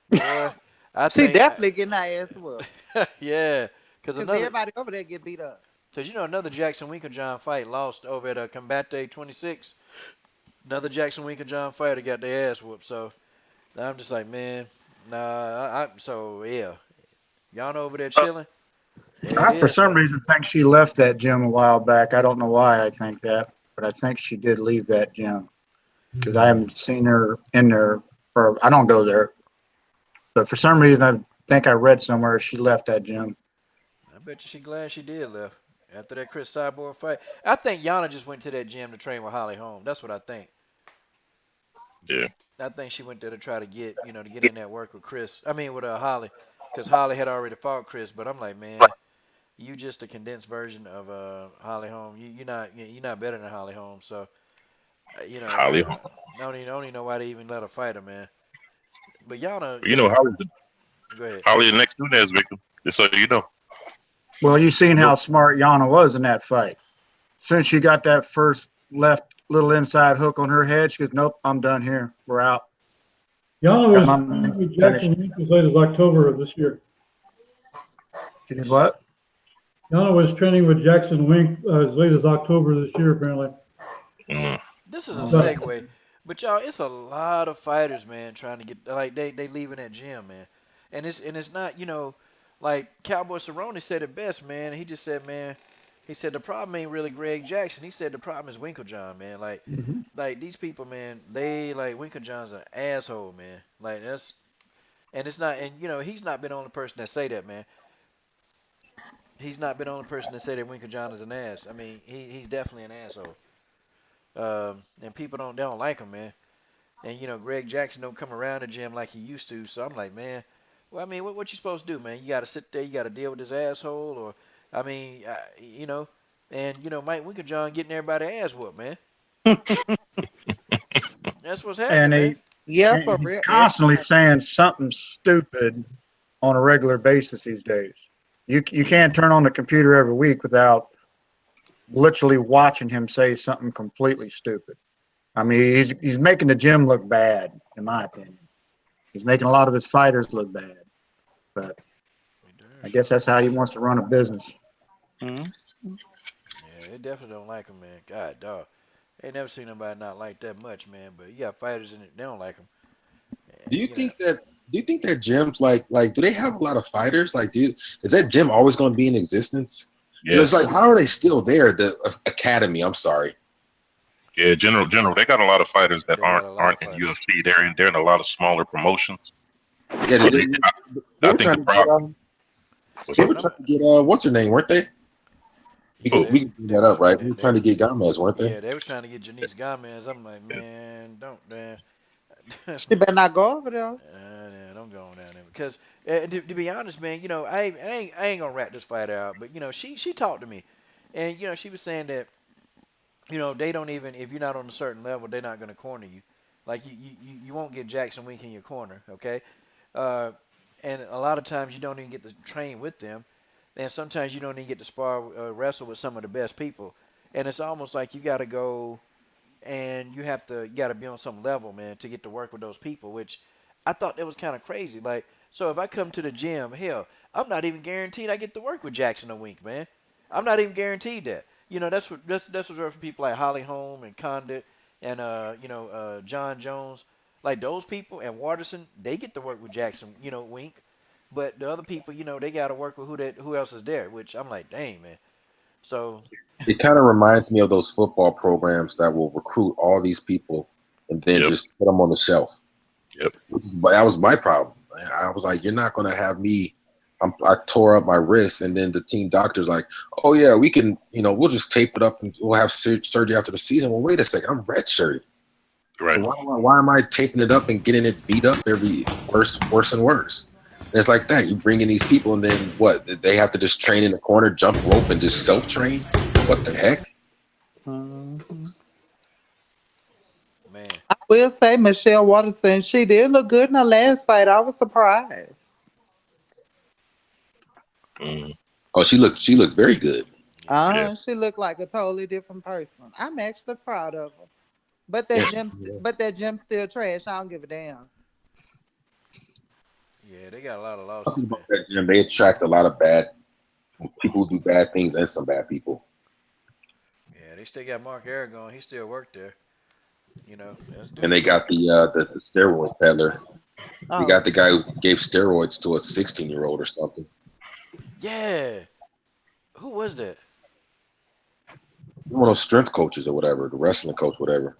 boy, I She think, definitely getting her ass whooped. yeah, cause Cause another, everybody over there get beat up. cause another Jackson Winklejohn fight lost over at Combate 26. Another Jackson Winklejohn fighter got their ass whooped. So I'm just like, man, nah. So yeah, Yana over there chilling. There it I, for is. some reason, think she left that gym a while back. I don't know why I think that, but I think she did leave that gym because I haven't seen her in there, or I don't go there. But for some reason, I think I read somewhere she left that gym. I bet you she glad she did left after that Chris Cyborg fight. I think Yana just went to that gym to train with Holly Holm. That's what I think. Yeah. I think she went there to try to get to get in that work with Chris. I mean with Holly, because Holly had already fought Chris. But I'm like, man, you just a condensed version of Holly Holm. You're not better than Holly Holm. So Holly. I don't even know why they even let her fight her, man. But Yana, You know, go ahead. Holly the next Nunes victim. Just so you know. Well, you seen Nope. how smart Yana was in that fight. Since she got that first left little inside hook on her head. She goes, "Nope, I'm done here. We're out. Jana Got was my training money with finished." Jackson Wink as late as October of this year. She did what? Jana was training with Jackson Wink as late as October this year, apparently. Mm. This is a Oh, But segue, but y'all, it's a lot of fighters, man, trying to get like they leaving that gym, man, and it's not like Cowboy Cerrone said it best, man. He just said, man, he said the problem ain't really Greg Jackson. He said the problem is Winklejohn, man. mhm. Like these people, man, they like Winklejohn's an asshole, man. Like that's and it's not, and he's not been the only person that say that, man. He's not been the only person that say that Winklejohn is an ass. I mean, he's definitely an asshole. And people don't like him, man. And Greg Jackson don't come around the gym like he used to. So I'm like, man, well, I mean, what you supposed to do, man? You got to sit there, you got to deal with this asshole, or I mean, and Mike Winklejohn getting everybody ass whooped, man. That's what's And happening, man. he Yeah, and for he's real. constantly saying something stupid on a regular basis these days. You can't turn on the computer every week without literally watching him say something completely stupid. I mean, he's making the gym look bad, in my opinion. He's making a lot of his fighters look bad. But He I does. guess that's how he wants to run a business. Mhm. Yeah, they definitely don't like him, man. God, dog. Ain't never seen nobody not like that much, man. But you got fighters in it, they don't like him. Do And, you think that? Do you think that gyms like do they have a lot of fighters? Is that gym always going to be in existence? Because it's Yes. like, how are they still there? The academy. I'm sorry. Yeah, general. They got a lot of fighters that they got a lot of aren't in fighters. UFC. They're in a lot of smaller promotions. Yeah, So they I were think trying the to get problem was they up. were And I'm, trying to get what's her name, weren't they? yeah, We can bring that up, right? They were trying to get Gomez, weren't they? yeah, they were trying to get Janice Gomez. I'm like, man, don't, man. She better not go over there. Yeah, don't go on down there because to be honest, man, I ain't gonna rat this fight out, but she talked to me, and she was saying that they don't even if you're not on a certain level, they're not gonna corner you, like you won't get Jackson Wink in your corner, okay, uh, and a lot of times you don't even get to train with them, and sometimes you don't even get to spar wrestle with some of the best people, and it's almost like you got to go and you got to be on some level, man, to get to work with those people. Which I thought that was kind of crazy. Like, so if I come to the gym, hell, I'm not even guaranteed I get to work with Jackson a Wink, man. I'm not even guaranteed that. That's reserved for people like Holly Holm and Condit and John Jones, like those people and Watterson. They get to work with Jackson, Wink. But the other people, they got to work with who else is there. Which I'm like, dang, man. So It kind of reminds me of those football programs that will recruit all these people and then Yep. just put them on the shelf. Yep. That was my problem. I was like, you're not going to have me. I tore up my wrist, and then the team doctor's like, oh yeah, we can, we'll just tape it up and we'll have surgery after the season. Well, wait a second, I'm redshirting. So Right. why am I taping it up and getting it beat up every worse and worse? And it's like that. You bring in these people, and then what? They have to just train in the corner, jump rope, and just self train. What the heck? Mhm. man, I will say Michelle Watterson, she did look good in her last fight. I was surprised. Mm, Oh, she looked very good. yeah, yeah. She looked like a totally different person. I'm actually proud of her. But Yeah, that gym still trash. I don't give a damn. yeah, they got a lot of something losses, man. about that gym. They attract a lot of bad people who do bad things and some bad people. Yeah, they still got Mark Aragon. He still worked there. That's And they dude. got the steroid peddler. They Oh, got the guy who gave steroids to a 16-year-old or something. Yeah, who was that? One of those strength coaches or whatever, the wrestling coach, whatever.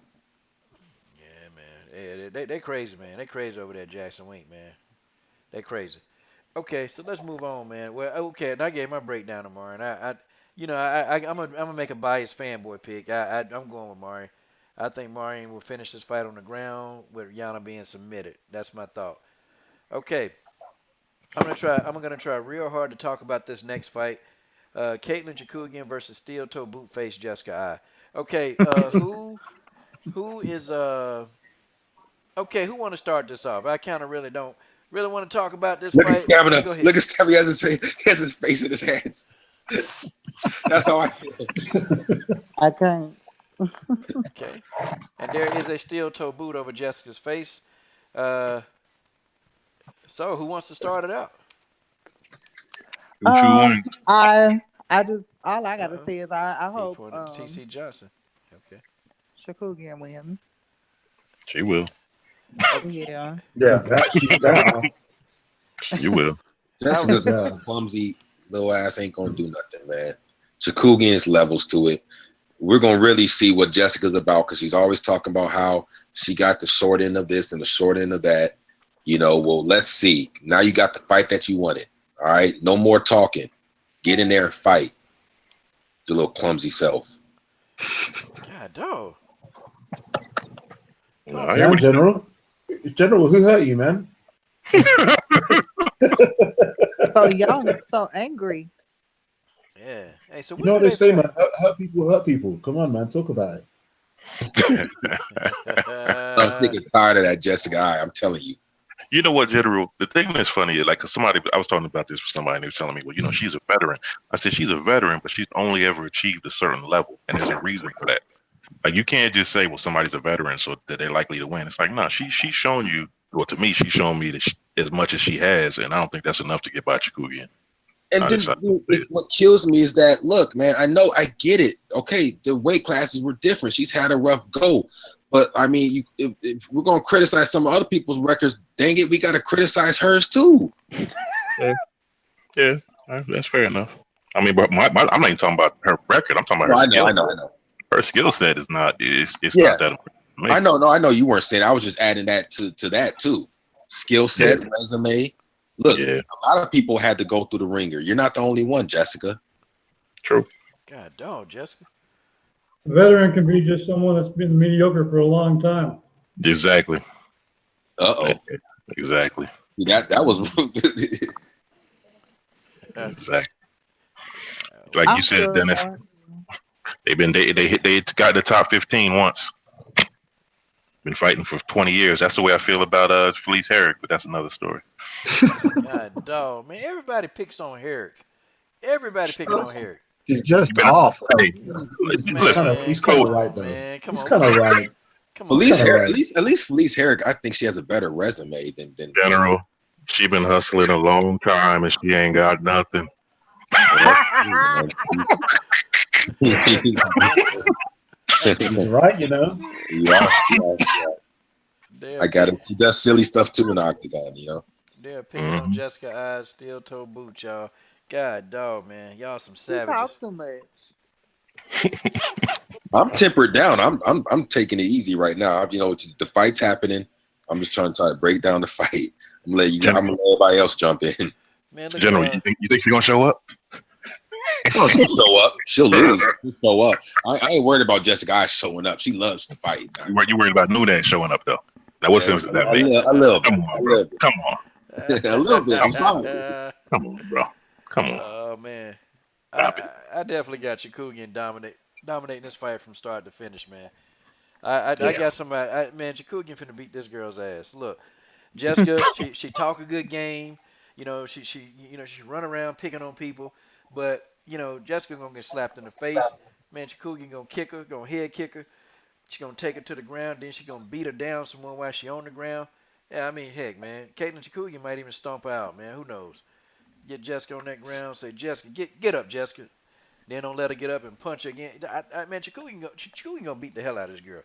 Yeah, man. Yeah, they crazy, man. They crazy over there, Jackson Wink, man. They crazy. Okay, so let's move on, man. Well, okay, and I gave my breakdown to Mari, and I'm gonna make a biased fanboy pick. I'm going with Mari. I think Mari will finish this fight on the ground with Jana being submitted. That's my thought. Okay, I'm gonna try real hard to talk about this next fight. Kaitlyn Chookagian versus Steel Toe Bootface Jessica I. Okay, who is okay, who want to start this off? I kind of really don't really want to talk about this Look at fight. Stamina. Go ahead. Look at Stamina. He has his face in his hands. That's how I feel. I can't. Okay. And there is a steel toe boot over Jessica's face. Uh, so who wants to start it out? Who chew wins? I just all I gotta Uh-oh. say is I He hope pointed to TC Johnson. Okay. Shakugian wins. She will. Okay. Yeah. Yeah, She better. She will. I was She Jessica's better. clumsy little ass ain't gonna do nothing, man. Shakugian's levels to it. We're gonna really see what Jessica's about because she's always talking about how she got the short end of this and the short end of that. Well, let's see. Now you got the fight that you wanted. All right, no more talking. Get in there and fight. Your little clumsy self. God dog. Come No, on, I hear Damn, what man. General. General, who hurt you, man? So young, so angry. Yeah. Hey, so You when know do what they they say, fight? man. Hurt people hurt people. Come on, man. Talk about it. I'm sick and tired of that Jessica. I'm telling you. You know what, General? The thing that's funny is, like, 'cause somebody, I was talking about this with somebody, and they was telling me, well, she's a veteran. I said, she's a veteran, but she's only ever achieved a certain level, and there's a reason for that. Like, you can't just say, well, somebody's a veteran, so that they're likely to win. It's like, no, she's shown you, well, to me, she's shown me that as much as she has, and I don't think that's enough to get by Chikugian. And I then just, what kills me is that, look, man, I know, I get it. Okay, the weight classes were different. She's had a rough go. But, I mean, if we're going to criticize some other people's records, dang it, we got to criticize hers too. yeah, yeah, that's fair enough. I mean, but I'm not even talking about her record. I'm talking about No, her I know, skill. I know, I know. Her skill set is not, it's Yeah, not that important to I me. know. No, I know you weren't saying. I was just adding that to that too. Skill Yeah, set, resume. Look, yeah, a lot of people had to go through the ringer. You're not the only one, Jessica. true. God dog, Jessica. A veteran can be just someone that's been mediocre for a long time. Exactly. Uh-oh. Exactly. That was Exactly. Like you I'm said, sure. Dennis, they got the top 15 once. Been fighting for 20 years. That's the way I feel about Felice Herrick, but that's another story. God dog, man. Everybody picks on Herrick. Everybody picking on Herrick. He's just Been awful. hey, listen, Man, He's come kind of coach. right on, though. man. Come He's on. We kind of can't. right. Come on. He's We Felice kind of can't. Herrick. right. At least Felice Herrick. I think she has a better resume than General, she been hustling a long time and she ain't got nothing. well, that's true, man. He's right. You know. You are. You are. They're I got pick. it. She does silly stuff too in the octagon. They're picking on Hmm. Jessica Eyes, steel toe boot, y'all. God dog, man. Y'all some He savages. talks too much. I'm tempered down. I'm taking it easy right now. The fight's happening. I'm just trying to break down the fight. I'm gonna let everybody else jump in. Man, look at General, you think she gonna show up? Oh, she'll show up. She'll lose. She'll show up. I ain't worried about Jessica Eye showing up. She loves to fight. You worried about Nunes showing up though? Now what Yeah, sense does that make? a little Come bit. on, A bro. little bit. Come on. A little bit. I'm sorry. Come on, bro. Come on. Oh man, Stop it. I definitely got Jakugian dominating this fight from start to finish, man. I Yeah. got somebody, man. Jakugian finna beat this girl's ass. Look, Jessica, she talk a good game. She run around picking on people, but Jessica gonna get slapped in the face. Man, Jakugian gonna kick her, gonna head kick her. She gonna take her to the ground, then she gonna beat her down some more while she on the ground. Yeah, I mean, heck, man, Kaitlyn Jakugian might even stomp her out, man. Who knows? Get Jessica on that ground, say Jessica, get up, Jessica. Then don't let her get up and punch her again. Man, Jakugian gonna beat the hell out of this girl.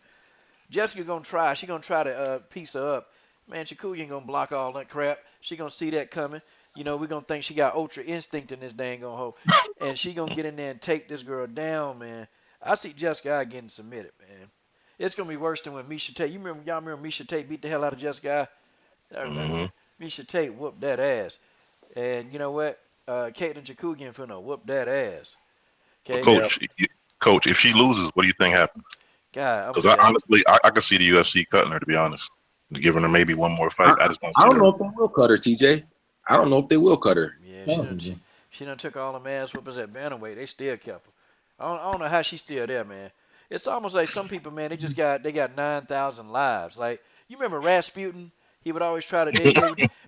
Jessica gonna try. She gonna try to piece her up. Man, Shakuya gonna block all that crap. She gonna see that coming. We gonna think she got ultra instinct in this dang on hoe, and she gonna get in there and take this girl down, man. I see Jessica I getting submitted, man. It's gonna be worse than when Misha Tate. Y'all remember Misha Tate beat the hell out of Jessica? Hmm. Misha Tate whooped that ass, and you know what? Caitlyn Jakugian finna whoop that ass. But Okay, Yeah. coach, if she loses, what do you think happens? God, I'm gonna Because I tell you. honestly, I can see the UFC cutting her. To be honest, giving her maybe one more I, fight. I just don't I see don't her. know if they will cut her, TJ. I don't know if they will cut her. Yeah, I don't think so. she done took all the ass whoopers at bantamweight. They still kept her. I don't know how she's still there, man. It's almost like some people, man. They got 9,000 lives. Like you remember Rasputin? He would always try to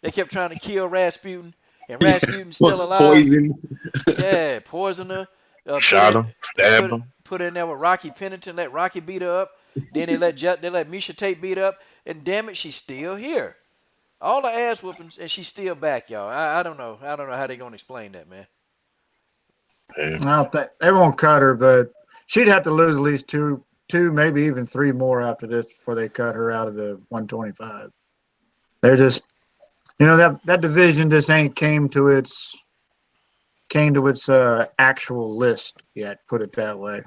they kept trying to kill Rasputin, and Rasputin's still alive. Poison. Yeah, poison her. Shot him, stabbed him. put her in there with Rocky Pennington, let Rocky beat her up. Then they let Misha Tate beat her up, and damn it, she's still here. All the ass whoopings, and she's still back, y'all. I don't know. I don't know how they gonna explain that, man. Yeah. I don't think they won't cut her, but she'd have to lose at least two, maybe even three more after this before they cut her out of the 125. They're just, that division just ain't came to its actual list yet. Put it that way.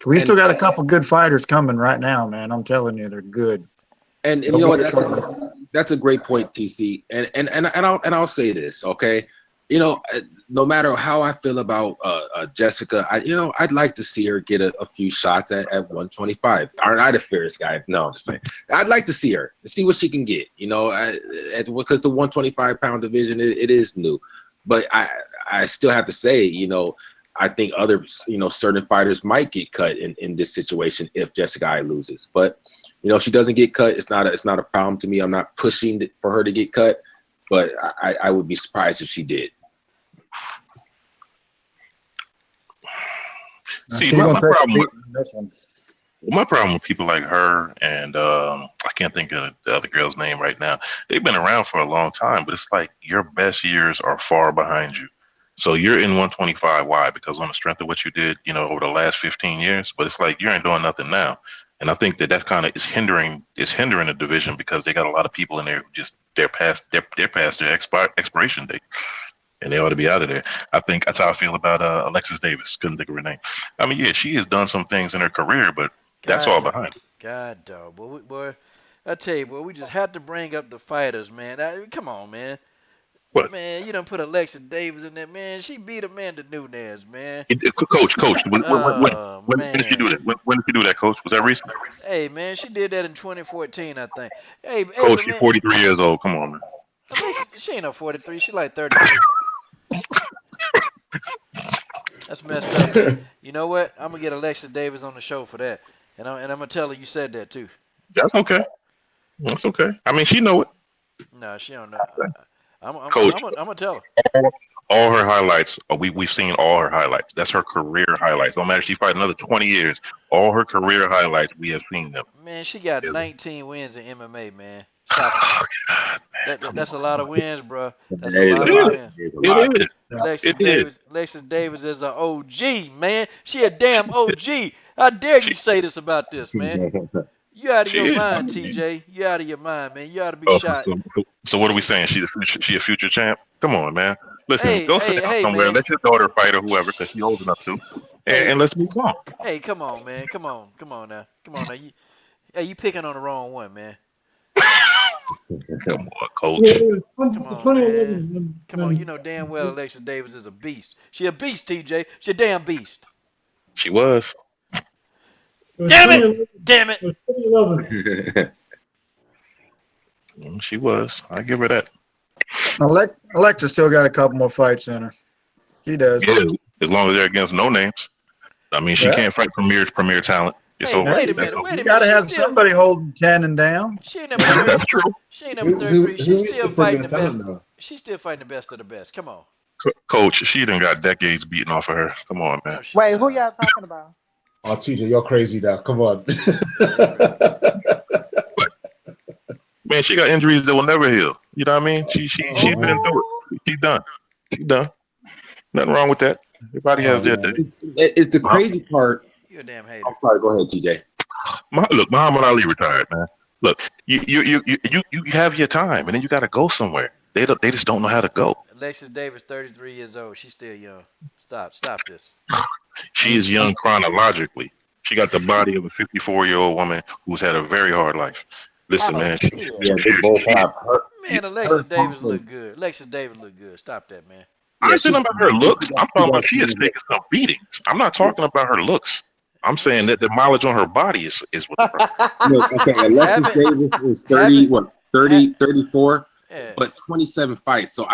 We And still got a couple good fighters coming right now, man. I'm telling you, they're good. and you know what? That's a great point, TC. And I'll say this, okay? No matter how I feel about Jessica, I'd like to see her get a few shots at 125. Aren't I the fairest guy? No, I'm just playing. I'd like to see her, see what she can get. Because the 125-pound division it is new, but I still have to say, I think other certain fighters might get cut in this situation if Jessica loses. But if she doesn't get cut, it's not a problem to me. I'm not pushing for her to get cut, but I would be surprised if she did. See, my problem with people like her and I can't think of the other girl's name right now. They've been around for a long time, but it's like your best years are far behind you. So you're in 125. Why? Because on the strength of what you did, over the last 15 years. But it's like you ain't doing nothing now, and I think that kind of is hindering the division because they got a lot of people in there who just they're past their expiration date. And they ought to be out of there. I think that's how I feel about Alexis Davis. Couldn't think of her name. I mean, yeah, she has done some things in her career, but that's all behind it. God, dog. Boy, I tell you, boy, we just had to bring up the fighters, man. Come on, man. What? Man, you done put Alexis Davis in there, man. She beat Amanda Nunes, man. Coach, when man. did she do that? When did she do that, Coach? Was that recent? Hey, man, she did that in 2014, I think. Hey, Coach, she's 43 years old. Come on, man. Alexis, she ain't no 43. She like 33. That's messed up, man. You know what? I'm gonna get Alexis Davis on the show for that, and I'm gonna tell her you said that too. That's okay. That's okay. I mean, she know it. No, she don't know. I'm Coach, gonna tell her. All her highlights. We've seen all her highlights. That's her career highlights. No matter if she fight another 20 years, all her career highlights, we have seen them. Man, she got 19 wins in MMA, man. Stop it. That's a lot of wins, bro. That's a lot of wins. It is. Alexis Davis is an OG, man. She a damn OG. How dare you say this about this, man? You out of your mind, TJ. You out of your mind, man. You ought to be shot. So what are we saying? She a future champ? Come on, man. Listen, go sit down somewhere. Man. Let your daughter fight or whoever, because she's old enough to. And let's move on. Hey, come on, man. Come on now. You picking on the wrong one, man. Come on, Coach. Come on, man. Come on, you know damn well Alexis Davis is a beast. She a beast, TJ. She a damn beast. She was. Damn it! She was. I give her that. Alexa still got a couple more fights in her. She does. Yeah, as long as they're against no names. I mean, she can't fight premier talent. It's over. Wait a minute. You got to have somebody holding Cannon down. She ain't number 33. That's true. She ain't number 33. She's still fighting the best. Though? She's still fighting the best of the best. Come on. Coach, she done got decades beaten off of her. Come on, man. Wait, who y'all talking about? Oh, TJ, you're crazy now. Come on. Man, she got injuries that will never heal. You know what I mean? She's been through it. She's done. Nothing wrong with that. Everybody has their day. It's the crazy part. You're a damn hater. I'm sorry. Go ahead, TJ. Look, Muhammad Ali retired, man. Look, you have your time, and then you got to go somewhere. They just don't know how to go. Alexis Davis, 33 years old. She's still young. Stop this. She is young chronologically. She got the body of a 54-year-old woman who's had a very hard life. Listen, man. They both have her. Man, Alexis Davis look good. Alexis Davis look good. Stop that, man. I ain't saying about her looks. I'm talking about she has taken some beatings. I'm not talking about her looks. I'm saying that the mileage on her body is what. Look, okay, Alexis Davis is 34, but 27 fights. So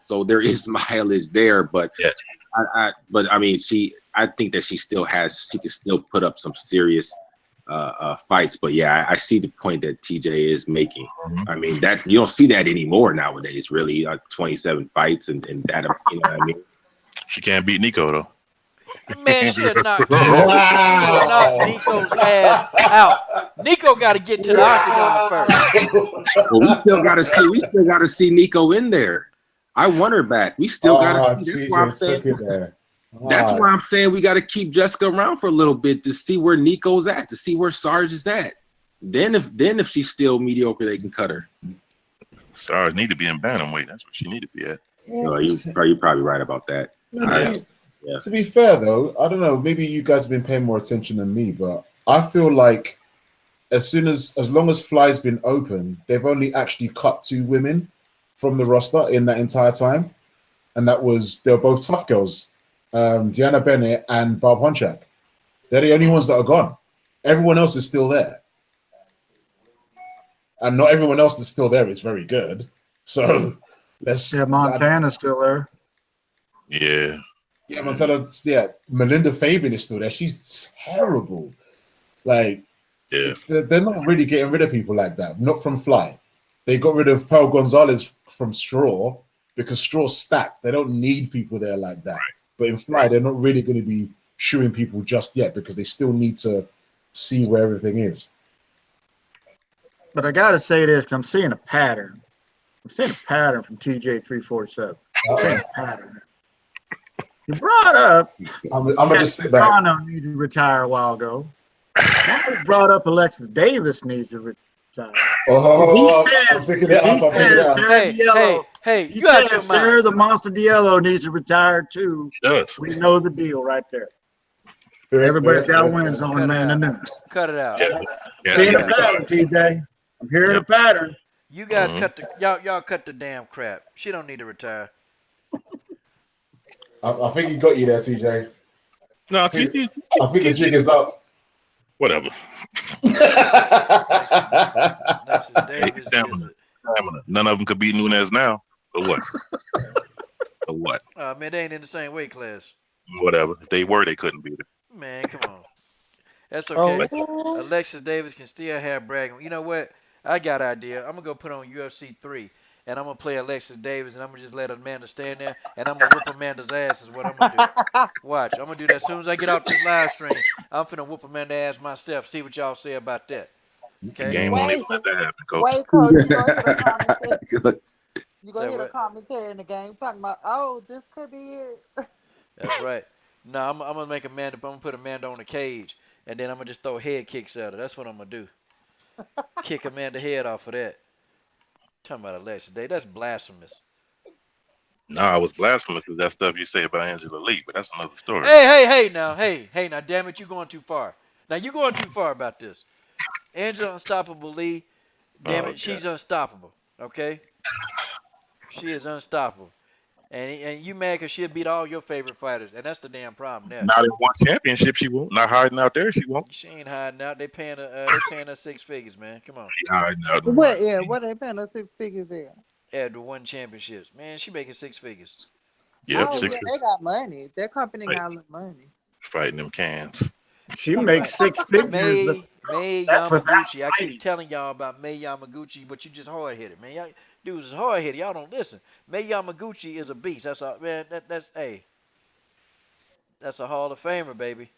so there is mileage there, but yes. I mean, I think that she can still put up some serious fights. But yeah, I see the point that TJ is making. Mm-hmm. I mean, that you don't see that anymore nowadays. Really, 27 fights and that. You know what I mean? She can't beat Nico though. Man, she'll knock Wow. Nico's ass out. Nico got to get to the octagon first. Well, we still got to see. We still got to see Nico in there. I want her back. We still got to see. That's why I'm TJ saying. took it there. That's why I'm saying we got to keep Jessica around for a little bit to see where Nico's at, to see where Sarge is at. Then if she's still mediocre, they can cut her. Sarge need to be in bantamweight. That's what she need to be at. No, you're probably right about that. To be fair, though, I don't know. Maybe you guys have been paying more attention than me, but I feel like as long as Fly's been open, they've only actually cut 2 women from the roster in that entire time, and they're both tough girls, Deanna Bennett and Barb Honchak. They're the only ones that are gone. Everyone else is still there, and not everyone else that's still there is very good. So Montana's still there. Yeah. Yeah, Montana. Yeah, Melinda Fabian is still there. She's terrible. Like, they're not really getting rid of people like that. Not from Fly. They got rid of Pearl Gonzalez from Straw because Straw's stacked. They don't need people there like that. But in Fly, they're not really going to be shooing people just yet because they still need to see where everything is. But I got to say this, 'cause I'm seeing a pattern. I'm seeing a pattern from TJ347. I'm seeing a pattern. You brought up I'm gonna just sit back. Zingano needed to retire a while ago. You brought up Alexis Davis needs to retire. Oh, he says Sarah Diallo. Hey, He you got your says Sarah the Monster Diallo needs to retire too. Yes. We know the deal right there. Everybody's got wins on man and Nunes. Cut it out. Seeing a pattern, TJ. I'm hearing a pattern. You guys y'all cut the damn crap. She don't need to retire. I think he got you there, TJ. No, I think the jig is up. Whatever. Davis None of them could beat Nunes now. But what? But what? Man, they ain't in the same weight class. Whatever. If they were, they couldn't beat her. Man, come on. That's okay. Oh. Alexis Davis can still have bragging. You know what? I got an idea. I'm gonna go put on UFC 3, and I'm gonna play Alexis Davis, and I'm gonna just let Amanda stand there, and I'm gonna whoop Amanda's ass. Is what I'm gonna do. Watch. I'm gonna do that as soon as I get off this live stream. I'm finna whoop Amanda's ass myself. See what y'all say about that. Okay. The game won't even let that happen, Coach. Wait, Coach, you gonna hear the commentary? You gonna Say hear the what? commentary in the game talking about, oh, this could be it. That's right. No, I'm gonna make Amanda. I'm gonna put Amanda on the cage, and then I'm gonna just throw head kicks at her. That's what I'm gonna do. Kick Amanda's head off of that. Talking about Alexis Day. That's blasphemous. Nah, it was blasphemous because that stuff you say about Angela Lee, but that's another story. Hey now, damn it, you going too far. Now you going too far about this. Angela Unstoppable Lee, damn it, she's unstoppable. Okay, she is unstoppable. And you mad because she'll beat all your favorite fighters, and that's the damn problem there. Not in one championship, she won't. Not hiding out there, she won't. She ain't hiding out. They paying her 6 figures, man. Come on. She hiding out. What? Yeah, what they paying us 6 figures there? After 1 championships, man, she making 6 figures. Yeah, Oh, yeah, they got money. Their company got a lot of money. fighting them cans. She makes 6 figures. May That's without Yamaguchi. I keep telling y'all about May Yamaguchi, but you just hard headed, man. Y'all dudes is hard headed. Y'all don't listen. May Yamaguchi is a beast. That's a man. That's a Hall of Famer, baby.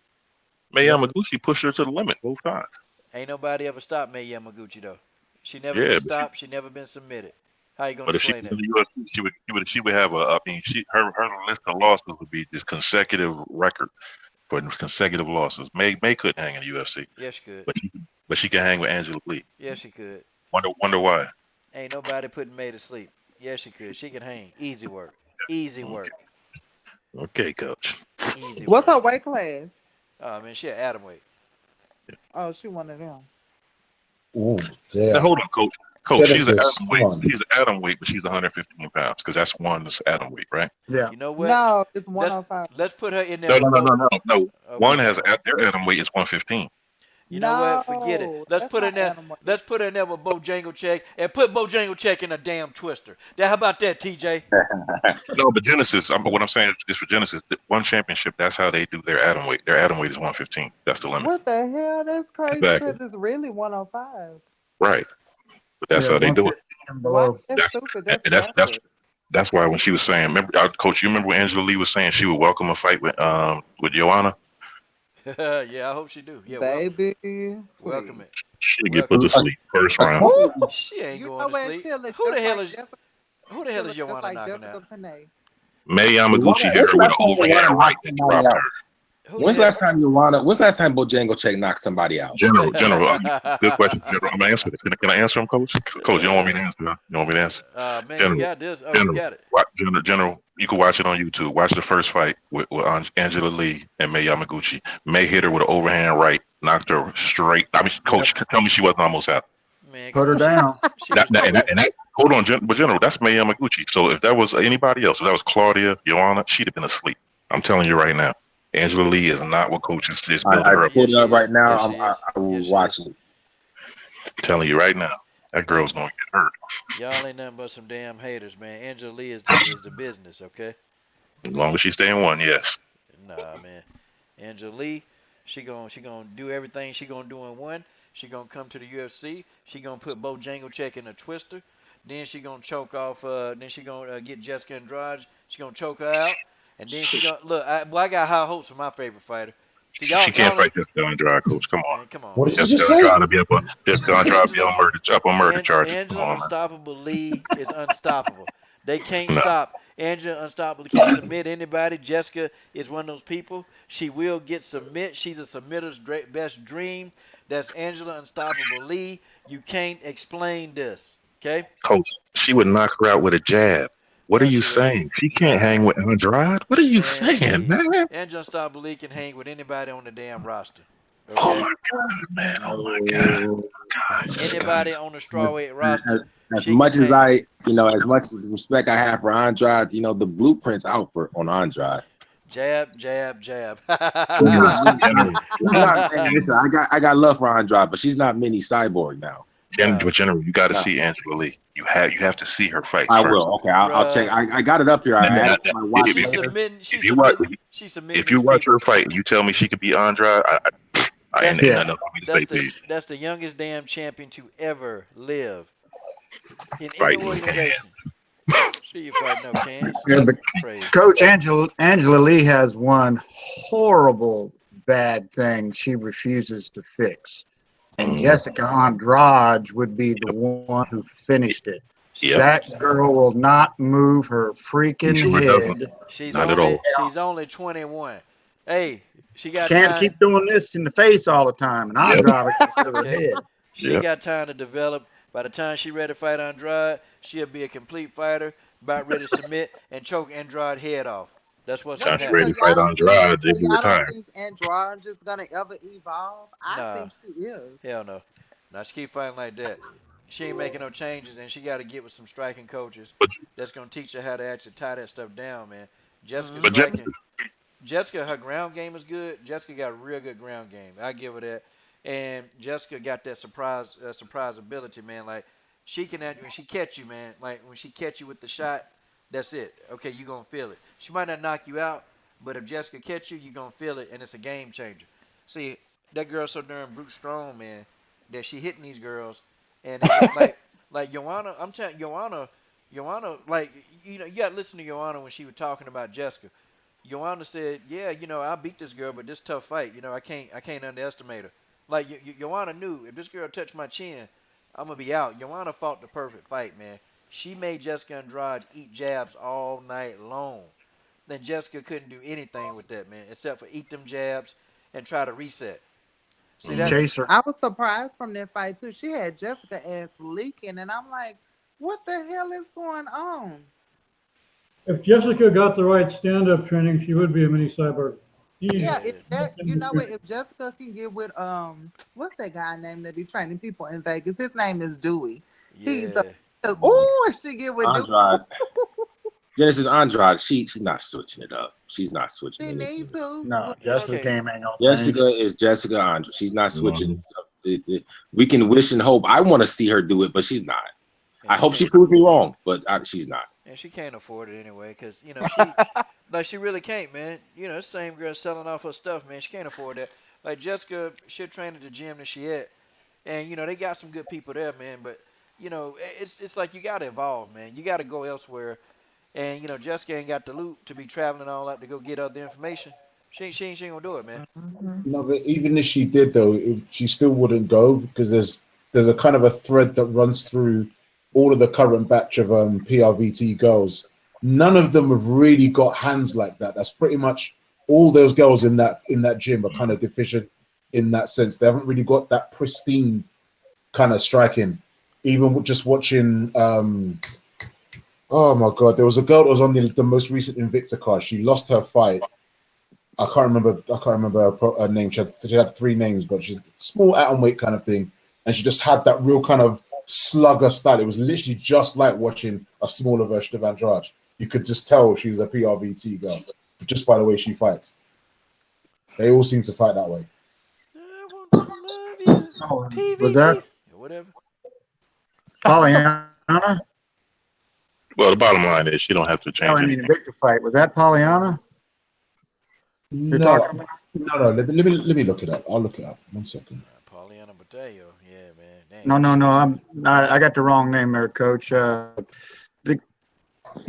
May Yamaguchi pushed her to the limit both times. Ain't nobody ever stopped May Yamaguchi though. She never been stopped. She never been submitted. How you gonna But if she explain was that? in the UFC, she would have a. I mean, her list of losses would be this consecutive record for consecutive losses. May couldn't hang in the UFC, Yes, she could. but she can hang with Angela Lee. Yes, she could. Wonder why. Ain't nobody putting May to sleep. Yes, she could. She can hang. Easy work. Easy work. Okay, Coach. Easy What's her work. weight class? Oh man, she an atomweight. Oh, she one of them. Oh, Now, damn. hold on, Coach. Coach, she's an Genesis, atom come weight. on. She's an atom weight, but she's 115 pounds because that's one that's atom weight, right? Yeah. You know what? No, it's 105. Let's put her in there. No. Okay. One has their atom weight is 115. You know what? Forget it. Let's that's put her not in there. animal. Let's put her in there with Bojangles and put Bojangles in a damn twister. Now, how about that, TJ? No, but Genesis. What I'm saying is for Genesis, one championship. That's how they do their atom weight. Their atom weight is 115. That's the limit. What the hell? That's crazy Exactly. because it's really 105. Right. But that's how they do it. And below. That's stupid. That's and that's backwards. That's why when she was saying, remember, Coach, you remember when Angela Lee was saying she would welcome a fight with Joanna? Yeah, I hope she do. Yeah, Baby, welcome please. it. She'd get put to Welcome it. sleep first round. Ooh, She ain't you going know to what? sleep. She'll look Who the just hell like is Jessica. who the She'll hell is look just Joanna like knocking Jessica out? Panay. May Yamaguchi hit When's her the with last an time overhand Joanna right knocked that somebody dropped out? her. Who the When's the hell? last time Joanna? When's the last time Bojangle Check knocked somebody out? General, good question, General. I'm gonna answer it. Can I answer him, Coach? Coach, you don't want me to answer? Huh? You don't want me to answer? Man, you General, got this. Oh, you General, got it. General. You can watch it on YouTube. Watch the first fight with Angela Lee and May Yamaguchi. May hit her with an overhand right, knocked her straight. I mean, Yep. Coach, tell me she wasn't almost out. Man, come Put her on. She down. she was close. Hold on, but General, that's May Yamaguchi. So if that was anybody else, if that was Claudia, Joanna, she'd have been asleep. I'm telling you right now. Angela Lee is not what Coach is building I her up. Yes, pulled it she up is. right now. Yes, she is. I will Yes, she is. watch it. I'm telling you right now. That girl's gonna get hurt. Y'all ain't nothing but some damn haters, man. Angela Lee is the business, okay? As long as she stay in one, yes. Nah, man. Angela Lee, she gonna do everything she gonna do in one. She gonna come to the UFC. She gonna put Bojangles in a twister. Then she gonna choke off. Then she gonna get Jessica Andrade. She gonna choke her out. And then she gonna look. I got high hopes for my favorite fighter. See She y'all, can't y'all, fight Jessica Andrade, Coach. Come on. man, come on, What did man. you Jessica just say? Andrade be up on Jessica Andrade be Angela, on murder up on murder charges. Come Angela on, Unstoppable Lee is unstoppable. They can't man. No. stop. Angela Unstoppable can't submit anybody. Jessica is one of those people. She will get submit. She's a submitter's best dream. That's Angela Unstoppable Lee. You can't explain this. Okay? Coach, she would knock her out with a jab. What are No, you she wouldn't. saying? She can't hang Nah, with Andrade? What are you man. saying, She man? Angela Unstoppable Lee can hang with anybody on the damn roster. Oh Okay? my god, man. Oh my god. No. God, God. Anybody on the As, strawweight as, roster, as she can much as hang. as much as the respect I have for Andrade, the blueprint's out for on Andrade. Jab, jab, jab. General, She's not. Hey, listen, I got love for Andrade, but she's not mini cyborg now. Nah, General, you got to No, see Angela Lee. You have to see her fights I first. will. Okay, I'll check. bruh. I got it up here. Now, I now, added now, to my watch She's later. submitting. if She's you watch submitting. She's submitting if these you watch her people. fight and you tell me she could beat Andrade, I That's ain't the Yeah. nothing else for me to say that's to the you. that's the youngest damn champion to ever live in any Fighting can. organization. She you fight no cans. Yeah, but Crazy. Coach Angela Lee has one horrible bad thing she refuses to fix. And Mm, Jessica Andrade would be the one who finished it. She's yep, only That girl will not move her she freaking sure doesn't. head. she's Not at only all. she's only 21. Hey, she She got can't time. keep doing this in the face all the time, and Yep, Andrade will get It's rid of her okay. head. She yep. got time to develop. By the time she ready to fight Andrade, she'll be a complete fighter, about ready to submit and choke Andrade head off. That's what's Wait, gonna Time she so ready happen. to fight y'all don't think Andrade, so they'll be y'all don't retired. think Andrade is gonna ever evolve? I Nah, think she is. hell no. Now she keep fighting like that. She ain't making no changes, and she got to get with some striking coaches But that's gonna teach her how to actually tie that stuff down, man. Jessica but Hmm. striking. Jessica, her ground game is good. Jessica got a real good ground game. I give her that. And Jessica got that surprise ability, man. Like she can act when she catch you, man. Like when she catch you with the shot, that's it. Okay, you gonna feel it. She might not knock you out, but if Jessica catch you, you gonna feel it, and it's a game changer. See, that girl's so darn brute strong, man, that she hitting these girls, and like Joanna, I'm telling Joanna, like you gotta listen to Joanna when she was talking about Jessica. Joanna said, "Yeah, I beat this girl, but this tough fight. I can't underestimate her. Like Joanna knew if this girl touched my chin, I'm gonna be out. Joanna fought the perfect fight, man. She made Jessica Andrade eat jabs all night long. Then Jessica couldn't do anything with that, man, except for eat them jabs and try to reset. See mm, that? Chaser. I was surprised from that fight too. She had Jessica ass leaking, and I'm like, what the hell is going on? If Jessica got the right stand-up training, she would be a mini cyborg. She's Yeah, if Yeah, that you know what, industry. if Jessica can get with what's that guy name that be training people in Vegas? His name is Dewey. He's a yeah. oh, if she get with Dewey, Andrade, Genesis Andrade, she's not switching it up. She's not switching she anything need up. to. No, But Jessica's Okay, game ain't gonna change. Jessica is Jessica Andrade. She's not switching mm. it up. We can wish and hope. I want to see her do it, but she's not. and I she hope she can't. proves me wrong, but she's not. And she can't afford it anyway, cause she really can't, man. This same girl selling off her stuff, man. She can't afford that. Like Jessica, she'll train at the gym that she at, and they got some good people there, man. But it's like you gotta evolve, man. You gotta go elsewhere and Jessica ain't got the loot to be traveling all out to go get other information. She ain't gonna do it, man. No, but even if she did, though, she still wouldn't go because there's a kind of a thread that runs through all of the current batch of PRVT girls. None of them have really got hands like that. That's pretty much all those girls in that gym are kind of deficient in that sense. They haven't really got that pristine kind of striking. Even with just watching, oh my god, there was a girl that was on the most recent Invicta card. She lost her fight. I can't remember her name. She had 3 names, but she's small atom weight kind of thing, and she just had that real kind of slugger style. It was literally just like watching a smaller version of Andrade. You could just tell she was a PRVT girl just by the way she fights. They all seem to fight that way. I want to love you, Oh, was PVT, that or whatever. Pollyanna? Well, the bottom line is she don't have to No, change I mean anything. Victor fight. Was that Pollyanna? You're No, talking about? no. Let me look it up. I'll look it up. 1 second. Pollyanna Mateo, yeah, man. No, Dang. no, no. I got the wrong name there, Coach.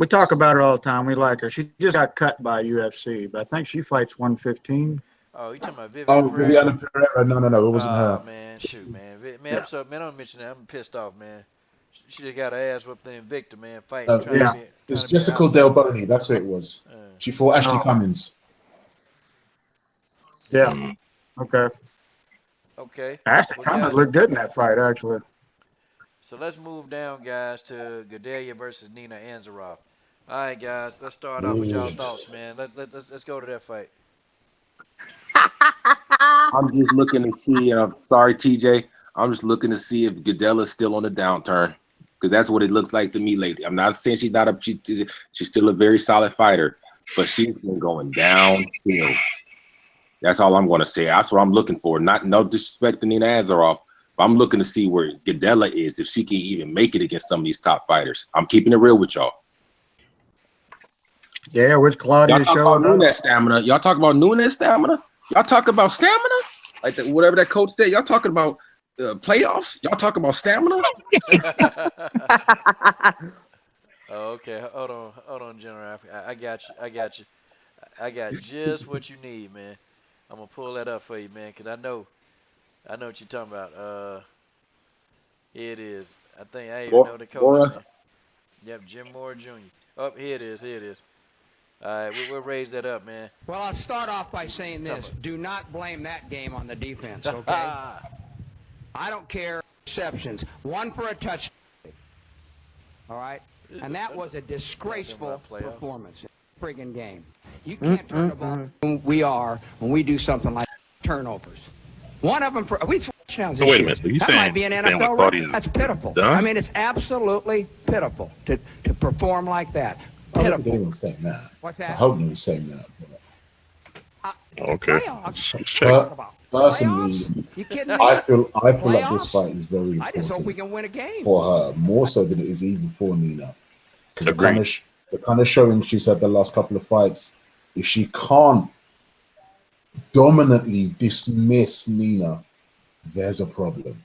We talk about her all the time. We like her. She just got cut by UFC, but I think she fights 115. Oh, you talking about Vivian Oh, Pereira? Viviana Pereira. No, it wasn't her. Man, shoot, man. Man, Yeah, I'm sorry, man. Don't mention that. I'm pissed off, man. She just got her ass whooped in Invicta, man. Fighting, No, trying yeah, to it's be an Jessica Del outsider. Boni. That's what it was. She fought Ashley oh, Cummins. yeah. Mm. Okay. Okay. Ashley Well, Cummins guys, looked good in that fight, actually. so let's move down, guys, to Gadelia versus Nina Ansaroff. All right, guys, let's start off with y'all Ooh. thoughts, man. Let's go to that fight. I'm just looking to see. Sorry, TJ. I'm just looking to see if Godella's still on the downturn because that's what it looks like to me lately. I'm not saying she's not she's still a very solid fighter, but she's been going downhill. That's all I'm going to say. That's what I'm looking for. No disrespect to Nina Ansaroff, but I'm looking to see where Godella is if she can even make it against some of these top fighters. I'm keeping it real with y'all. Yeah, which Y'all Claudia talk about showed up. Nunes stamina. Y'all talk about Nunes stamina. Y'all talk about stamina, like whatever that coach said. Y'all talking about playoffs. Y'all talking about stamina. Oh, okay. Hold on, General. I got you. I got just what you need, man. I'm gonna pull that up for you, man, cause I know what you're talking about. Here it is. I think I even know the coach, Bora. man. Yep, Jim Moore Jr. Oh, here it is. Here it is. All right, we'll raise that up, man. Well, I'll start off by saying this. Do not blame that game on the defense, okay? I don't care exceptions. 1 for a touchdown. All right? And that was a disgraceful performance in the friggin' game. You can't turn the ball. We are when we do something like turnovers. One of them for we touchdowns So this wait a year. minute. So you That saying might be an what NFL Claudia record. That's pitiful. done? I mean, it's absolutely pitiful to perform like that. I hope they Pitiful. were saying that. What's I that? hope they were saying that. Okay. Playoffs. Just checking. Personally, Playoffs? You kidding me? I feel like this Playoffs? fight is very I just hope we important can win a game. for her, more so than it is even for Nina. Because Agreed. the kind of showing she's had the last couple of fights, if she can't dominantly dismiss Nina, there's a problem.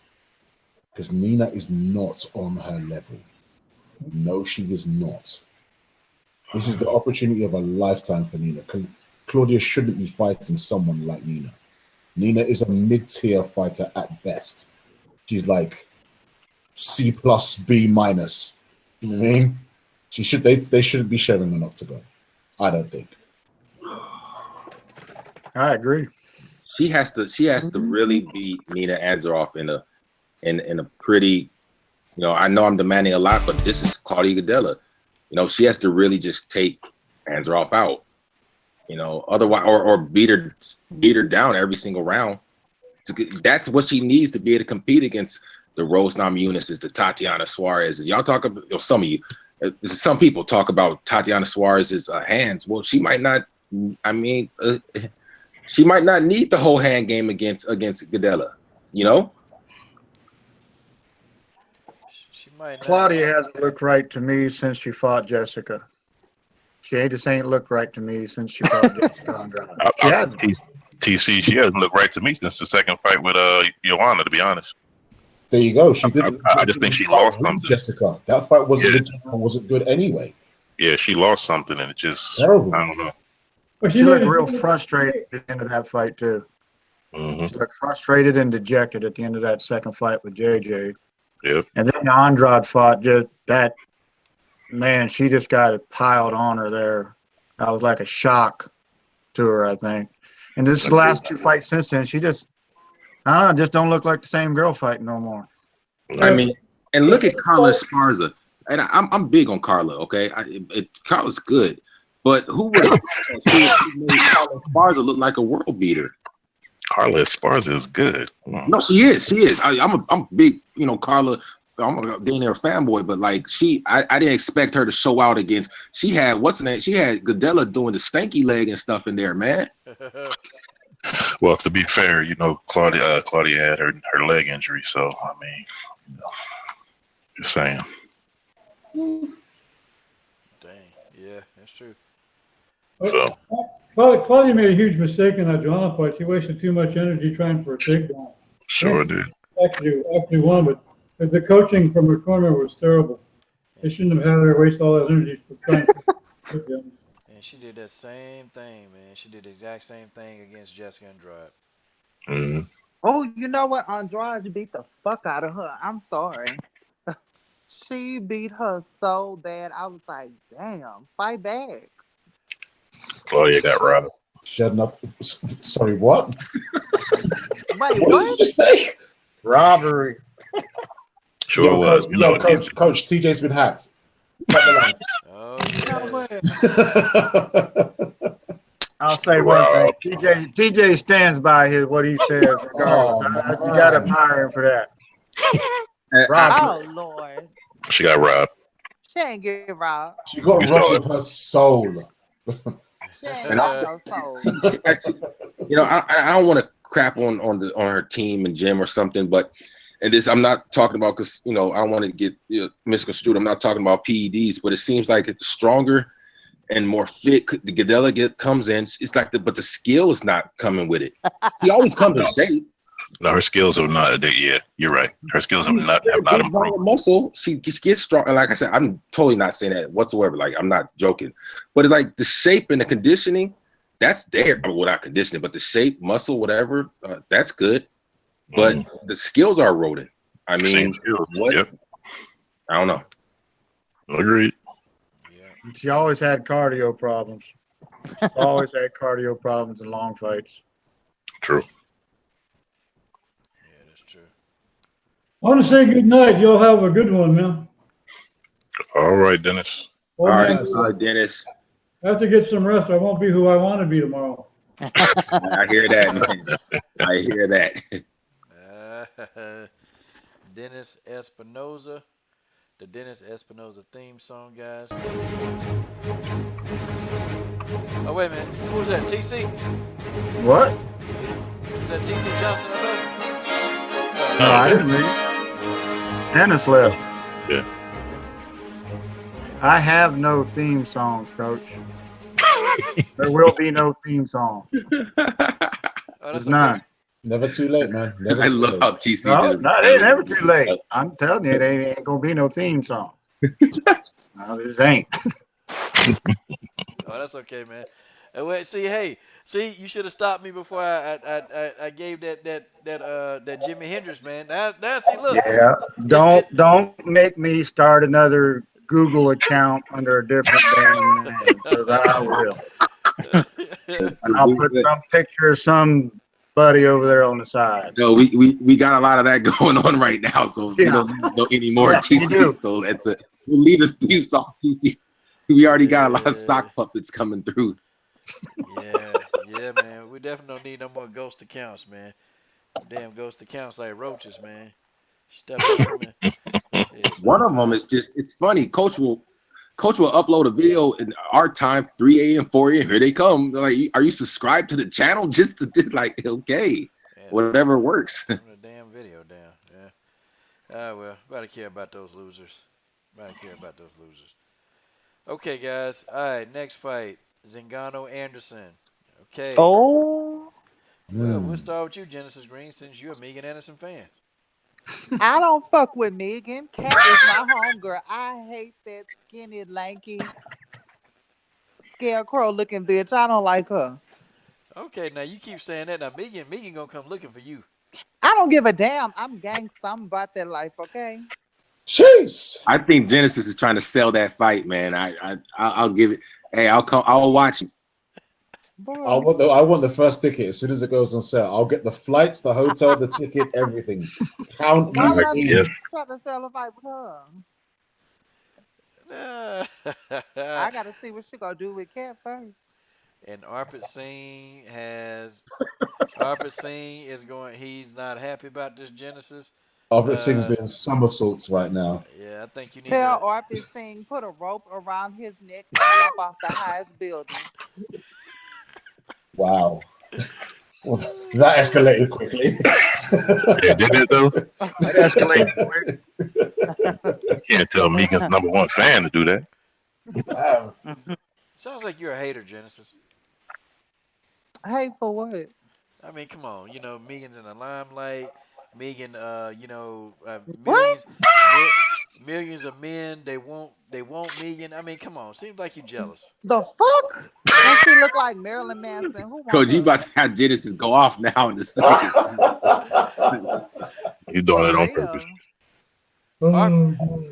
Because Nina is not on her level. No, she is not. This is the opportunity of a lifetime for Nina. Claudia shouldn't be fighting someone like Nina. Nina is a mid-tier fighter at best. She's like C plus B minus. You know what I mean? They shouldn't be sharing an octagon. I don't think. I agree. She has to really beat Nina Ansaroff in a pretty, I know I'm demanding a lot, but this is Claudia Gadelha. She has to really just take Ansaroff out. Otherwise, or beat her down every single round. That's what she needs to be able to compete against the Rose Namajunas, the Tatiana Suarez. Y'all talk about some of you. Some people talk about Tatiana Suarez's hands. Well, she might not. I mean, she might not need the whole hand game against Gadelha. She might not. Claudia hasn't looked right to me since she fought Jessica. She just ain't looked right to me since she fought Jessica Andrade. She hasn't. TC, she hasn't looked right to me since the second fight with Joanna, to be honest. There you go. She didn't. I just think she lost with something. Jessica. That fight wasn't good anyway. yeah, she lost something, and it just Terrible. I don't know. But She looked real frustrated at the end of that fight too. Hmm. She looked frustrated and dejected at the end of that second fight with JJ. Yep. And then Andrade fought just that man, she just got it piled on her there. That was like a shock to her, I think. And this last two fights since then, she just I don't know, just don't look like the same girl fighting no more. I mean, and look at Carla Esparza. And I'm big on Carla. Okay, Carla's good, but who would have made Carla Esparza look like a world beater? Carla Esparza is good. No, she is. She is. I'm big. You know, Carla. I'm a Danielle fanboy, but like I didn't expect her to show out against. She had what's her name? She had Godella doing the stanky leg and stuff in there, man. Well, to be fair, you know, Claudia had her leg injury, so I mean, you know, just saying. Dang. Yeah, that's true. So Claudia made a huge mistake in that Jana fight. She wasted too much energy trying for a takedown. sure did. Actually won, but the coaching from her corner was terrible. They shouldn't have had her waste all that energy for trying to takedown. And she did that same thing, man. She did the exact same thing against Jessica Andrade. Mm-hmm. Oh, you know what? Andrade beat the fuck out of her. I'm sorry. She beat her so bad. I was like, damn, fight back. Claudia got robbed. Shut up. Sorry, what? Wait, What did what? you say? Robbery. Sure Yo, was. coach, You know, coach, TJ's been hacked. Cut the Oh, You know yeah. what? I'll say one thing. TJ stands by what he says regardless. Oh, You gotta man. admire him for that. Oh, Lord. she got robbed. She ain't get robbed. She got You saw robbed it. of her soul. She ain't And got also, no soul. you know, I don't want to crap on her team and gym or something, but and this I'm not talking about because you know I don't want to get misconstrued. I'm not talking about PEDs, but it seems like it's stronger and more fit. The Godella comes in, it's like but the skill is not coming with it. He always comes in shape. No, her skills have not. Yeah, you're right. Her skills have She's not a big ball improved. of muscle. She just gets strong. And like I said, I'm totally not saying that whatsoever. Like I'm not joking, but it's like the shape and the conditioning. That's there. I mean, well, not conditioning, but the shape, muscle, whatever. That's good. But the skills are eroding. I mean, what? Yep. I don't know. Agreed. Yeah. She always had cardio problems. She's always had cardio problems in long fights. True. Yeah, that's true. I want to say good night. Y'all have a good one, man. All right, Dennis. All Old right, man, Dennis. I have to get some rest. I won't be who I want to be tomorrow. I hear that, man. I hear that. Dennis Espinoza. The Dennis Espinoza theme song, guys. Oh, wait a minute. Who was that? TC? What? Was that TC Johnson? No, I didn't read. Dennis left. Yeah. I have no theme song, Coach. There will be no theme song. There's none. Never too late, man. Never I too love late. how TC No, just. it ain't never too late. I'm telling you, it ain't gonna be no theme song. No, this ain't. Oh, that's okay, man. Wait, see, you should have stopped me before I gave that Jimi Hendrix, man. Now, see, look, Yeah. it's Don't make me start another Google account under a different damn name, because I will. And I'll put some picture of somebody over there on the side. No, we got a lot of that going on right now, so we don't know any more You do. TC. So that's it. We'll leave the Steve song TC. We already got a lot of sock puppets coming through. yeah, man. We definitely don't need no more ghost accounts, man. Damn ghost accounts like roaches, man. Step on them. One of them is just it's funny. Coach will upload a video in our time, 3 a.m., 4 a.m. Here they come. Like, are you subscribed to the channel just to do like okay, whatever works. The damn video down. Yeah. Well, gotta care about those losers. Okay, guys. All right, next fight, Zingano Anderson. Okay. Oh, Well, we'll start with you, Genesis Green, since you're a Megan Anderson fan. I don't fuck with Megan. Cat is my homegirl. I hate that skinny, lanky, scarecrow looking bitch. I don't like her. Okay, now you keep saying that. Now Megan gonna come looking for you. I don't give a damn. I'm gangsta. I'm about that life, okay? Jeez. I think Genesis is trying to sell that fight, man. I'll give it. Hey, I'll come. I'll watch it. I Boy. want the first ticket as soon as it goes on sale. I'll get the flights, the hotel, the ticket, everything. Count Why me would I Yes. in. try to sell a fight with her? And I gotta see what she gonna do with Cat first. Arpit Singh is going. He's not happy about this Genesis. Albert Singh's Uh, doing somersaults right now. yeah, I think you need Tell to. Arpit Singh put a rope around his neck and jump off the highest building. Wow. Well, that escalated quickly. Yeah, did it though? That escalated quick. You can't tell Megan's #1 fan to do that. Wow. Sounds like you're a hater, Genesis. Hey, for what? I mean, come on. Megan's in the limelight. Megan, What? millions of men they want Megan. I mean, come on. Seems like you jealous. The fuck? Don't she look like Marilyn Manson? Who want Coach, you her? about to have Genesis go off now in a second. You're doing For it on purpose. real. Arp, Oh, boy.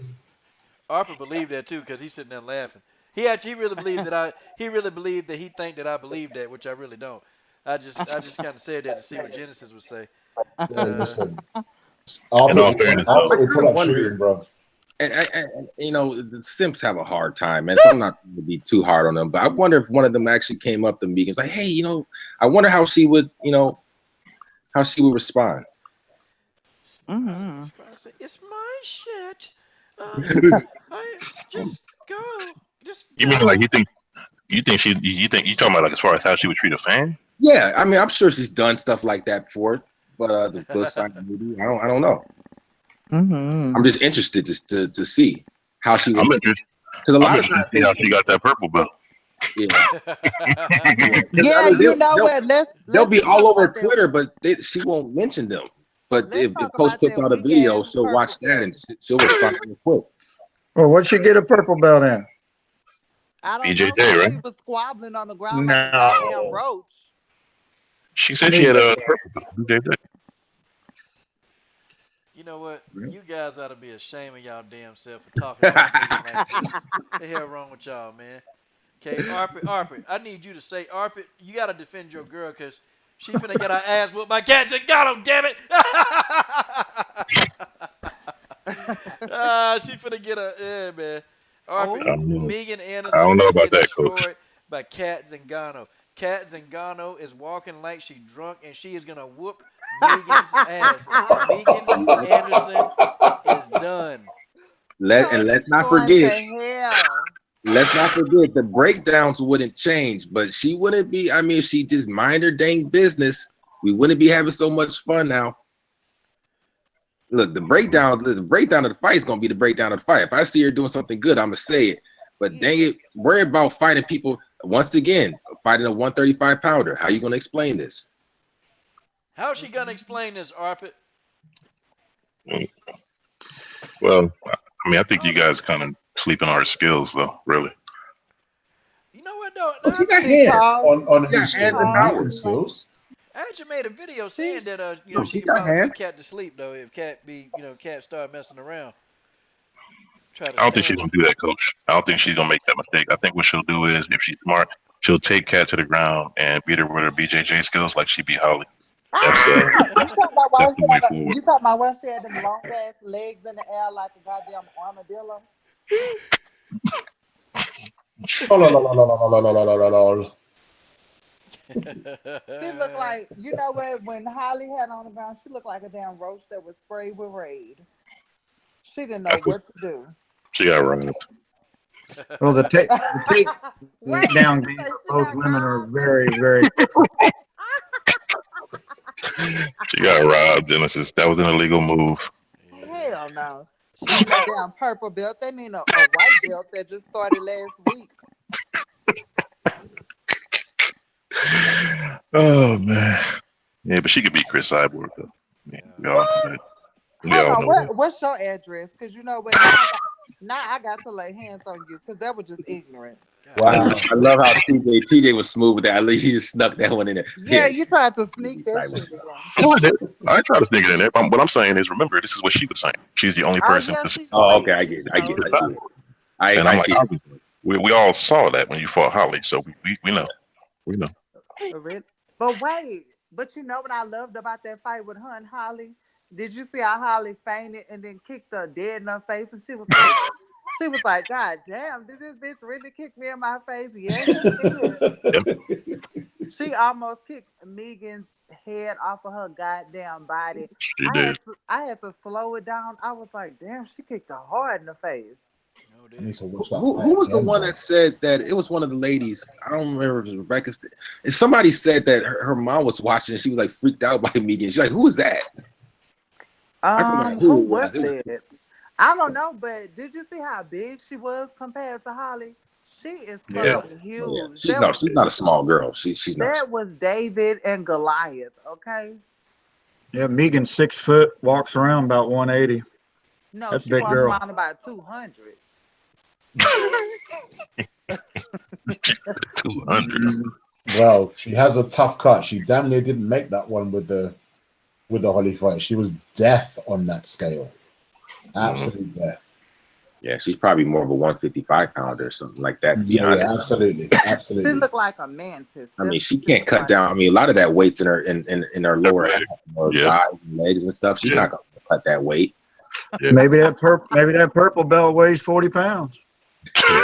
Arpa believed that too because he's sitting there laughing. He really believed that he really believed that he think that I believe that, which I really don't. I just kind of said that to see what Genesis would say. Yeah, Uh, listen. In all fairness, I though, Alfred will kind pull of up wonder, shooting, bro. the Simps have a hard time, man. So I'm not going to be too hard on them, but I wonder if one of them actually came up to Megan, like, hey, I wonder how she would, how she would respond. Mm-hmm. it's my shit. Uh, I just you mean like go. you talking about like as far as how she would treat a fan? Yeah, I mean, I'm sure she's done stuff like that before, but the book side movie, I don't know. Mm-hmm. I'm just interested to see how she I'm would, interested. because a I'm lot of interested times to see how she got that purple belt. yeah, yeah, 'cause, I Yeah, mean, you know what? they'll Let's be all talk over about that. Twitter, but she won't mention them. But Let's if talk Coach about puts that out a weak video, ass she'll purple watch that belt. and she'll respond real quick. Well, what'd she get a purple belt in? I don't know. BJJ, Said right? she was squabbling on the ground like a goddamn No. roach. She said she Me. had a purple belt. BJJ. You know what? You guys ought to be ashamed of y'all damn self for talking about Megan like this. The hell wrong with y'all, man? Okay, Arpit, I need you to say, Arpit, you gotta defend your girl because she finna get her ass whooped by Cat Zingano, damn it! She finna get her, yeah, man. Arpit, I Oh, don't know. Megan I Anderson don't know finna about get that, Coach. destroyed by Cat Zingano. Cat Zingano is walking like she drunk and she is gonna whoop Megan's ass. Megan Anderson is done. And Coach is going to hell. let's not forget the breakdowns wouldn't change, but she wouldn't be. I mean, if she just mind her dang business, we wouldn't be having so much fun now. Look, the breakdown of the fight is gonna be the breakdown of the fight. If I see her doing something good, I'm gonna say it. But Yeah. dang it, worry about fighting people once again, fighting a 135 pounder. How you gonna explain this? How's she gonna explain this, Arpit? Mm. Well, I mean, I think Oh, you guys kind of sleeping on her skills, though. Really. you know what though? Oh, Now she I got think hands. On She got whose hands skills? and On because power. Megan's skills? I actually made a video saying she's that No, she she could got probably put hands. Cat to sleep though if Cat start messing around. Try to I don't think she's stab gonna her. do that, Coach. I don't think she's gonna make that mistake. I think what she'll do is, if she's smart, she'll take Kat to the ground and beat her with her BJJ skills, like she beat Holly. That's ah, that's the way forward. you talking about why she had them long ass legs in the air like a goddamn armadillo? Trollololololololololol. She looked like, you know what, when Holly had on the ground, she looked like a damn roach that was sprayed with Raid. She didn't know That's what what to do. she got robbed. Well, the Wait, takedown you game say for she both got women are robbed? very, very different. She got robbed, Genesis. That was an illegal move. Yeah. Hell no. She ain't no damn purple belt. They mean a white belt that just started last week. Oh man. Yeah, but she could beat Chris Cyborg though. Yeah, we all know What? that. We Hold all on. know that. What's your address? Because you know what? Now I got to lay hands on you because that was just ignorant. Wow. I love how TJ was smooth with that. I least he just snuck that one in there. Yeah, you tried to sneak that Tyler. shit in. No, I did. I ain't trying to sneak it in there. What I'm saying is, remember, this is what she was saying. She's the only Oh person yeah, to see she's Oh, late. okay, I get it. I So get it. I the see top. it. And I I'm like, see it. we all saw that when you fought Holly, so we know. We know. really? But wait, but you know what I loved about that fight with her and Holly? Did you see how Holly fainted and then kicked her dead in her face? And she was like, God damn, did this bitch really kick me in my face? Yeah, she did. Yeah, She almost kicked Megan's head off of her goddamn body. she did. I had to slow it down. I was like, damn, she kicked her hard in the face. No I need did. to watch that Who fight was the again, one man. that said that? It was one of the ladies. I don't remember if it was Rebecca. And somebody said that her mom was watching and she was like freaked out by Megan. She's like, who is that? I forgot Who who it was was. It was that? I don't know, but did you see how big she was compared to Holly? She is Yeah. Yeah. fucking oh, yeah. huge. She's not a small girl. She's not. That was David and Goliath, okay? Yeah, Megan's 6 foot, walks around about 180. No, That's a she big walks girl. around about 200. 200. Well, she has a tough cut. She damn near didn't make that one with the Holly fight. She was death on that scale. Absolute death. Yeah, she's probably more of a 155 pounder or something like that. To be Yeah, honest, absolutely, She absolutely. looked like a mantis. I mean, That's she what she can't looked cut like. down. I mean, a lot of that weight's in her lower half, or Yeah. thighs and legs and stuff. She's Yeah. not gonna cut that weight. Yeah. Maybe that purple belt weighs 40 pounds. No,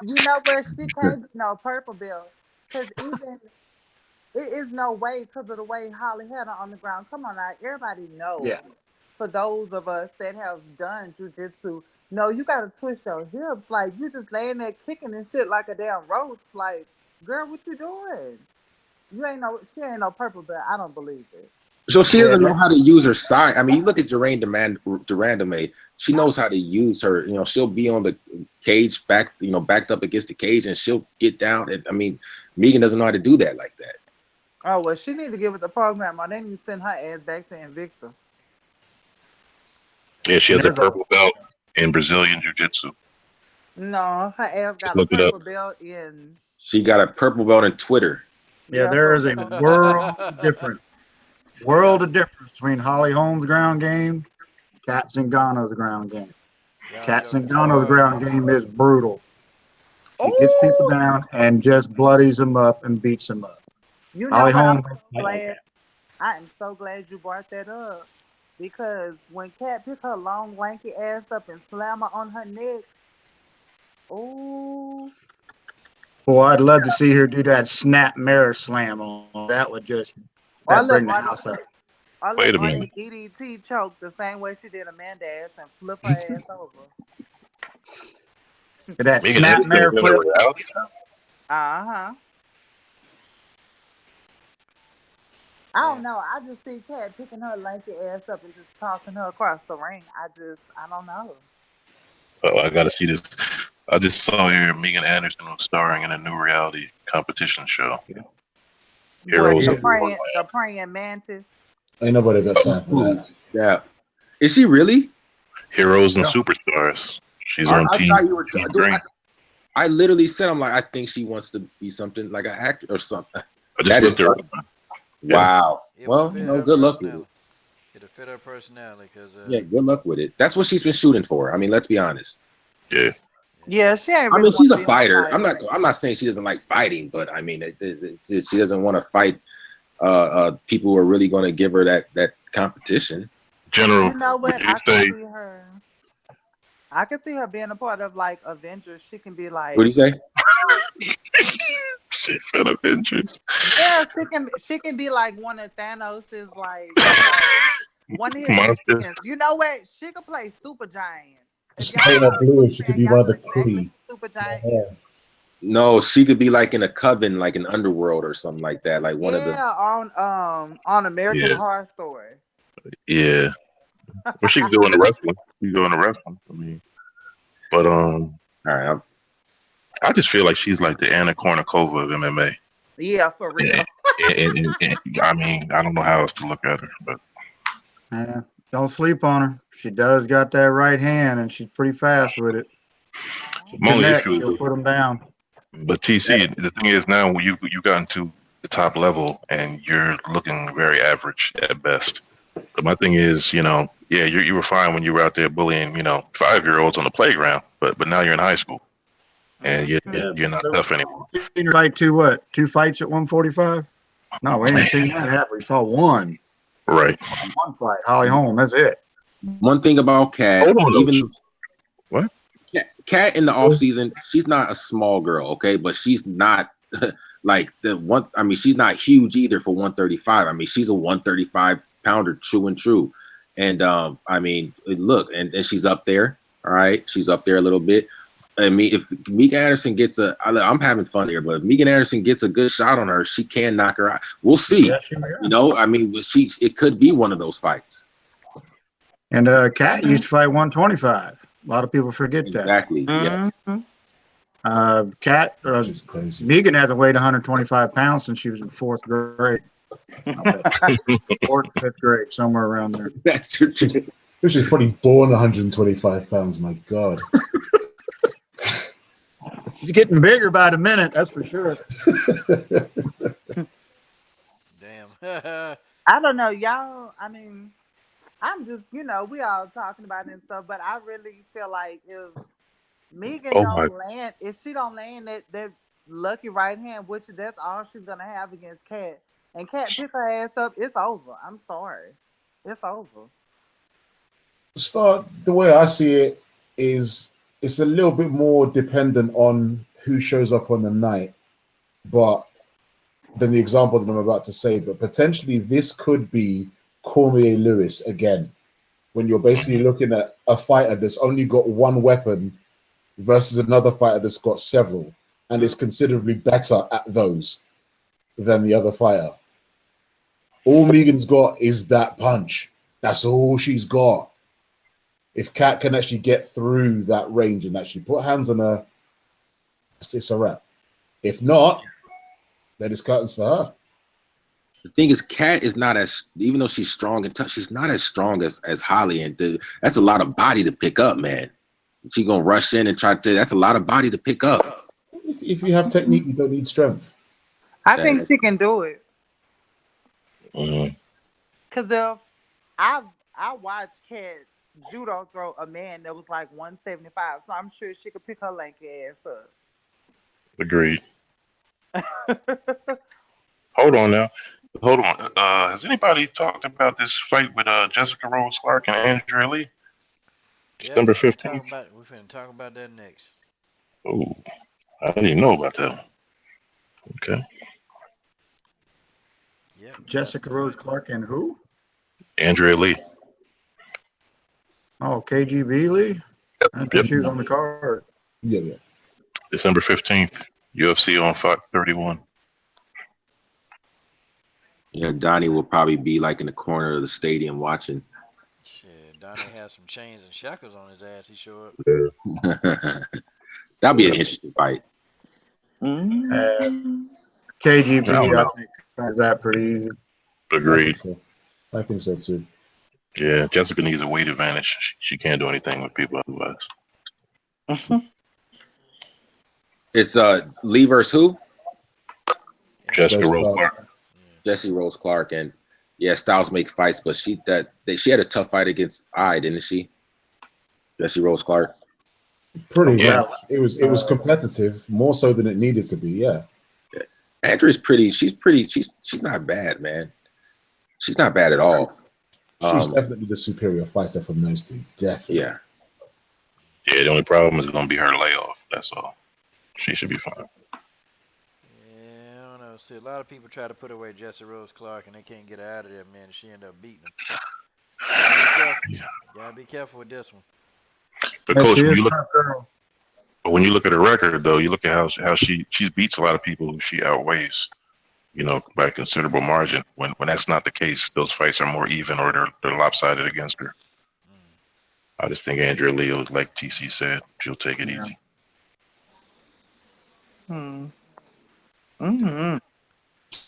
you know what? She can't be no purple belt. Because even it is no way because of the way Holly had her on the ground. Come on now, everybody knows. Yeah. For those of us that have done jujitsu, no, you gotta twist your hips. Like you just laying there kicking and shit like a damn roach. Like, girl, what you doing? She ain't no purple belt. I don't believe it. So she Yeah, doesn't know how to use her side. I mean, you look at Durandame. She knows how to use her. You know, she'll be on the cage backed up against the cage, and she'll get down. And I mean, Megan doesn't know how to do that like that. Oh well, she need to give it the program, or they need to send her ass back to Invicta. Yeah, she and has a there's a purple belt in Brazilian Jiu Jitsu. No, her ass Just got a look it up. purple belt in. She got a purple belt in Twitter. yeah, Yeah, there so is a so world of difference between Holly Holm's ground game, Kat Zingano's ground game. Kat Zingano's ground game is brutal. She gets people oh, down and just bloodies them up and beats them up. you know Holly what? Holm, I am so glad you brought that up because when Kat picked her long lanky ass up and slam her on her neck, oh, boy, I'd love to see her do that snap mirror slam on. That would just or that look bring the on house up. Wait a on minute. that DDT choke the same way she did Amanda ass and flip her ass over. That Megan snap Anderson mirror was in a flip. reality. Uh huh. I don't know. I just see Kat picking her lanky ass up and just tossing her across the ring. I don't know. Oh, I gotta see this. I just saw here Megan Anderson was starring in a new reality competition show. What Heroes of the praying mantis? Ain't nobody got time for that. Yeah, is she really? Heroes and Yeah. Superstars. She's I, on I team. thought you were. Team Dude, Green. I literally said, I'm like, I think she wants to be something like an actor or something. I just That is looked her up. Yeah. wow. It Well, would fit you know, her good luck with it. personality. It'll fit her personality because Yeah, good luck with it. That's what she's been shooting for. I mean, let's be honest. Yeah. Yeah, she ain't I really mean, she's want to a be no fighter. fighter. I'm not saying she doesn't like fighting, but I mean, she doesn't want to fight people who are really going to give her that competition. General, You know would what? you say? I can see her being a part of like Avengers. She can be like, What do you say? She said Avengers. yeah, she can be like one of Thanos's like one of his Monsters. minions. You know what? She could play Super Giant. If Just y'all paint her know blue Super and she could Giant, be y'all one of know the exactly Kree. who Super Giant Yeah. is. No, she could be like in a coven, like an underworld or something like that. Like one of the. Yeah, on American Yeah. Horror Story. Yeah. Well, she could go into wrestling. She could go into wrestling. I mean, but All right, I just feel like she's like the Anna Kournikova of MMA. Yeah, for real. And I mean, I don't know how else to look at her, but Yeah, don't sleep on her. She does got that right hand, and she's pretty fast with it. My only Connect, issue she'll is, put them down. but TC, the thing is now when you got into the top level and you're looking very average at best. But my thing is, yeah, you were fine when you were out there bullying, 5-year-olds on the playground, but now you're in high school and Mm-hmm. Yeah. you're not tough anymore. Senior fight two fights at 145? No, we ain't seen that happen. We saw one Right. fight. Holly Holm, that's it. One thing about Kat, Hold on, even though. What? Kat in the off season, she's not a small girl, okay, but she's not like the one. I mean, she's not huge either for 135. I mean, she's a 135 pounder, true and true. And I mean, look, and she's up there. All right, she's up there a little bit. I mean, if Megan Anderson gets I'm having fun here, but if Megan Anderson gets a good shot on her, she can knock her out. We'll see. Yeah, she may. I mean, it could be one of those fights. And Kat used to fight 125. A lot of people forget that. Exactly. Yeah. Kat, Which is crazy. Megan hasn't weighed 125 pounds since she was in fourth grade. Fourth, fifth grade, somewhere around there. That's true. She's probably born 125 pounds. My God. She's getting bigger by the minute, that's for sure. Damn. I don't know, y'all. I mean, I'm just, we all talking about it and stuff, but I really feel like if Megan if she don't land that lucky right hand, which that's all she's gonna have against Kat, and Kat pick her ass up, it's over. I'm sorry, it's over. The way I see it is it's a little bit more dependent on who shows up on the night, but than the example that I'm about to say. But potentially this could be Cormier Lewis again, when you're basically looking at a fighter that's only got one weapon versus another fighter that's got several and is considerably better at those than the other fighter. All Megan's got is that punch. That's all she's got. If Kat can actually get through that range and actually put hands on her, it's a wrap. If not, then it's curtains for her. The thing is, Kat is not even though she's strong and tough, she's not as strong as Holly. And that's a lot of body to pick up, man. She gonna rush in and that's a lot of body to pick up. If you have technique, you don't need strength. I think she can do it. Mm-hmm. Cause if I watched Kat judo throw a man that was like 175, so I'm sure she could pick her lanky ass up. Agreed. Hold on now. Hold on. Has anybody talked about this fight with Jessica Rose Clark and Andrea Lee? December 15th. We're finna talk about that next. Oh, I didn't even know about that one. Okay. Yep. Jessica Rose Clark and who? Andrea Lee. Oh, KGB Lee? I think she was on the card. Yeah. December 15th. UFC on Fox 31. Yeah, Donnie will probably be like in the corner of the stadium watching. Shit, Donnie has some chains and shackles on his ass. He show up. That'll be an interesting fight. KGB, I think is that pretty easy. Agreed. I think so too. Yeah, Jessica needs a weight advantage. She can't do anything with people otherwise. It's Lee versus who? Jessica Rose Clark. Jessie Rose Clark, and yeah, Styles makes fights, but she had a tough fight against didn't she? Jessie Rose Clark. Pretty well. It was competitive, more so than it needed to be. Yeah. Andrea's pretty. She's pretty. She's not bad, man. She's not bad at all. She's definitely the superior fighter from those two. Definitely. Yeah. Yeah. The only problem is going to be her layoff. That's all. She should be fine. Yeah, I don't know. See, a lot of people try to put away Jessie Rose Clark, and they can't get her out of there, man. She ended up beating them. Gotta be careful with this one. But Coach, when you look at her record, though, you look at how she beats a lot of people who she outweighs, by a considerable margin. When that's not the case, those fights are more even or they're lopsided against her. I just think Andrea Lee, like TC said, she'll take it easy.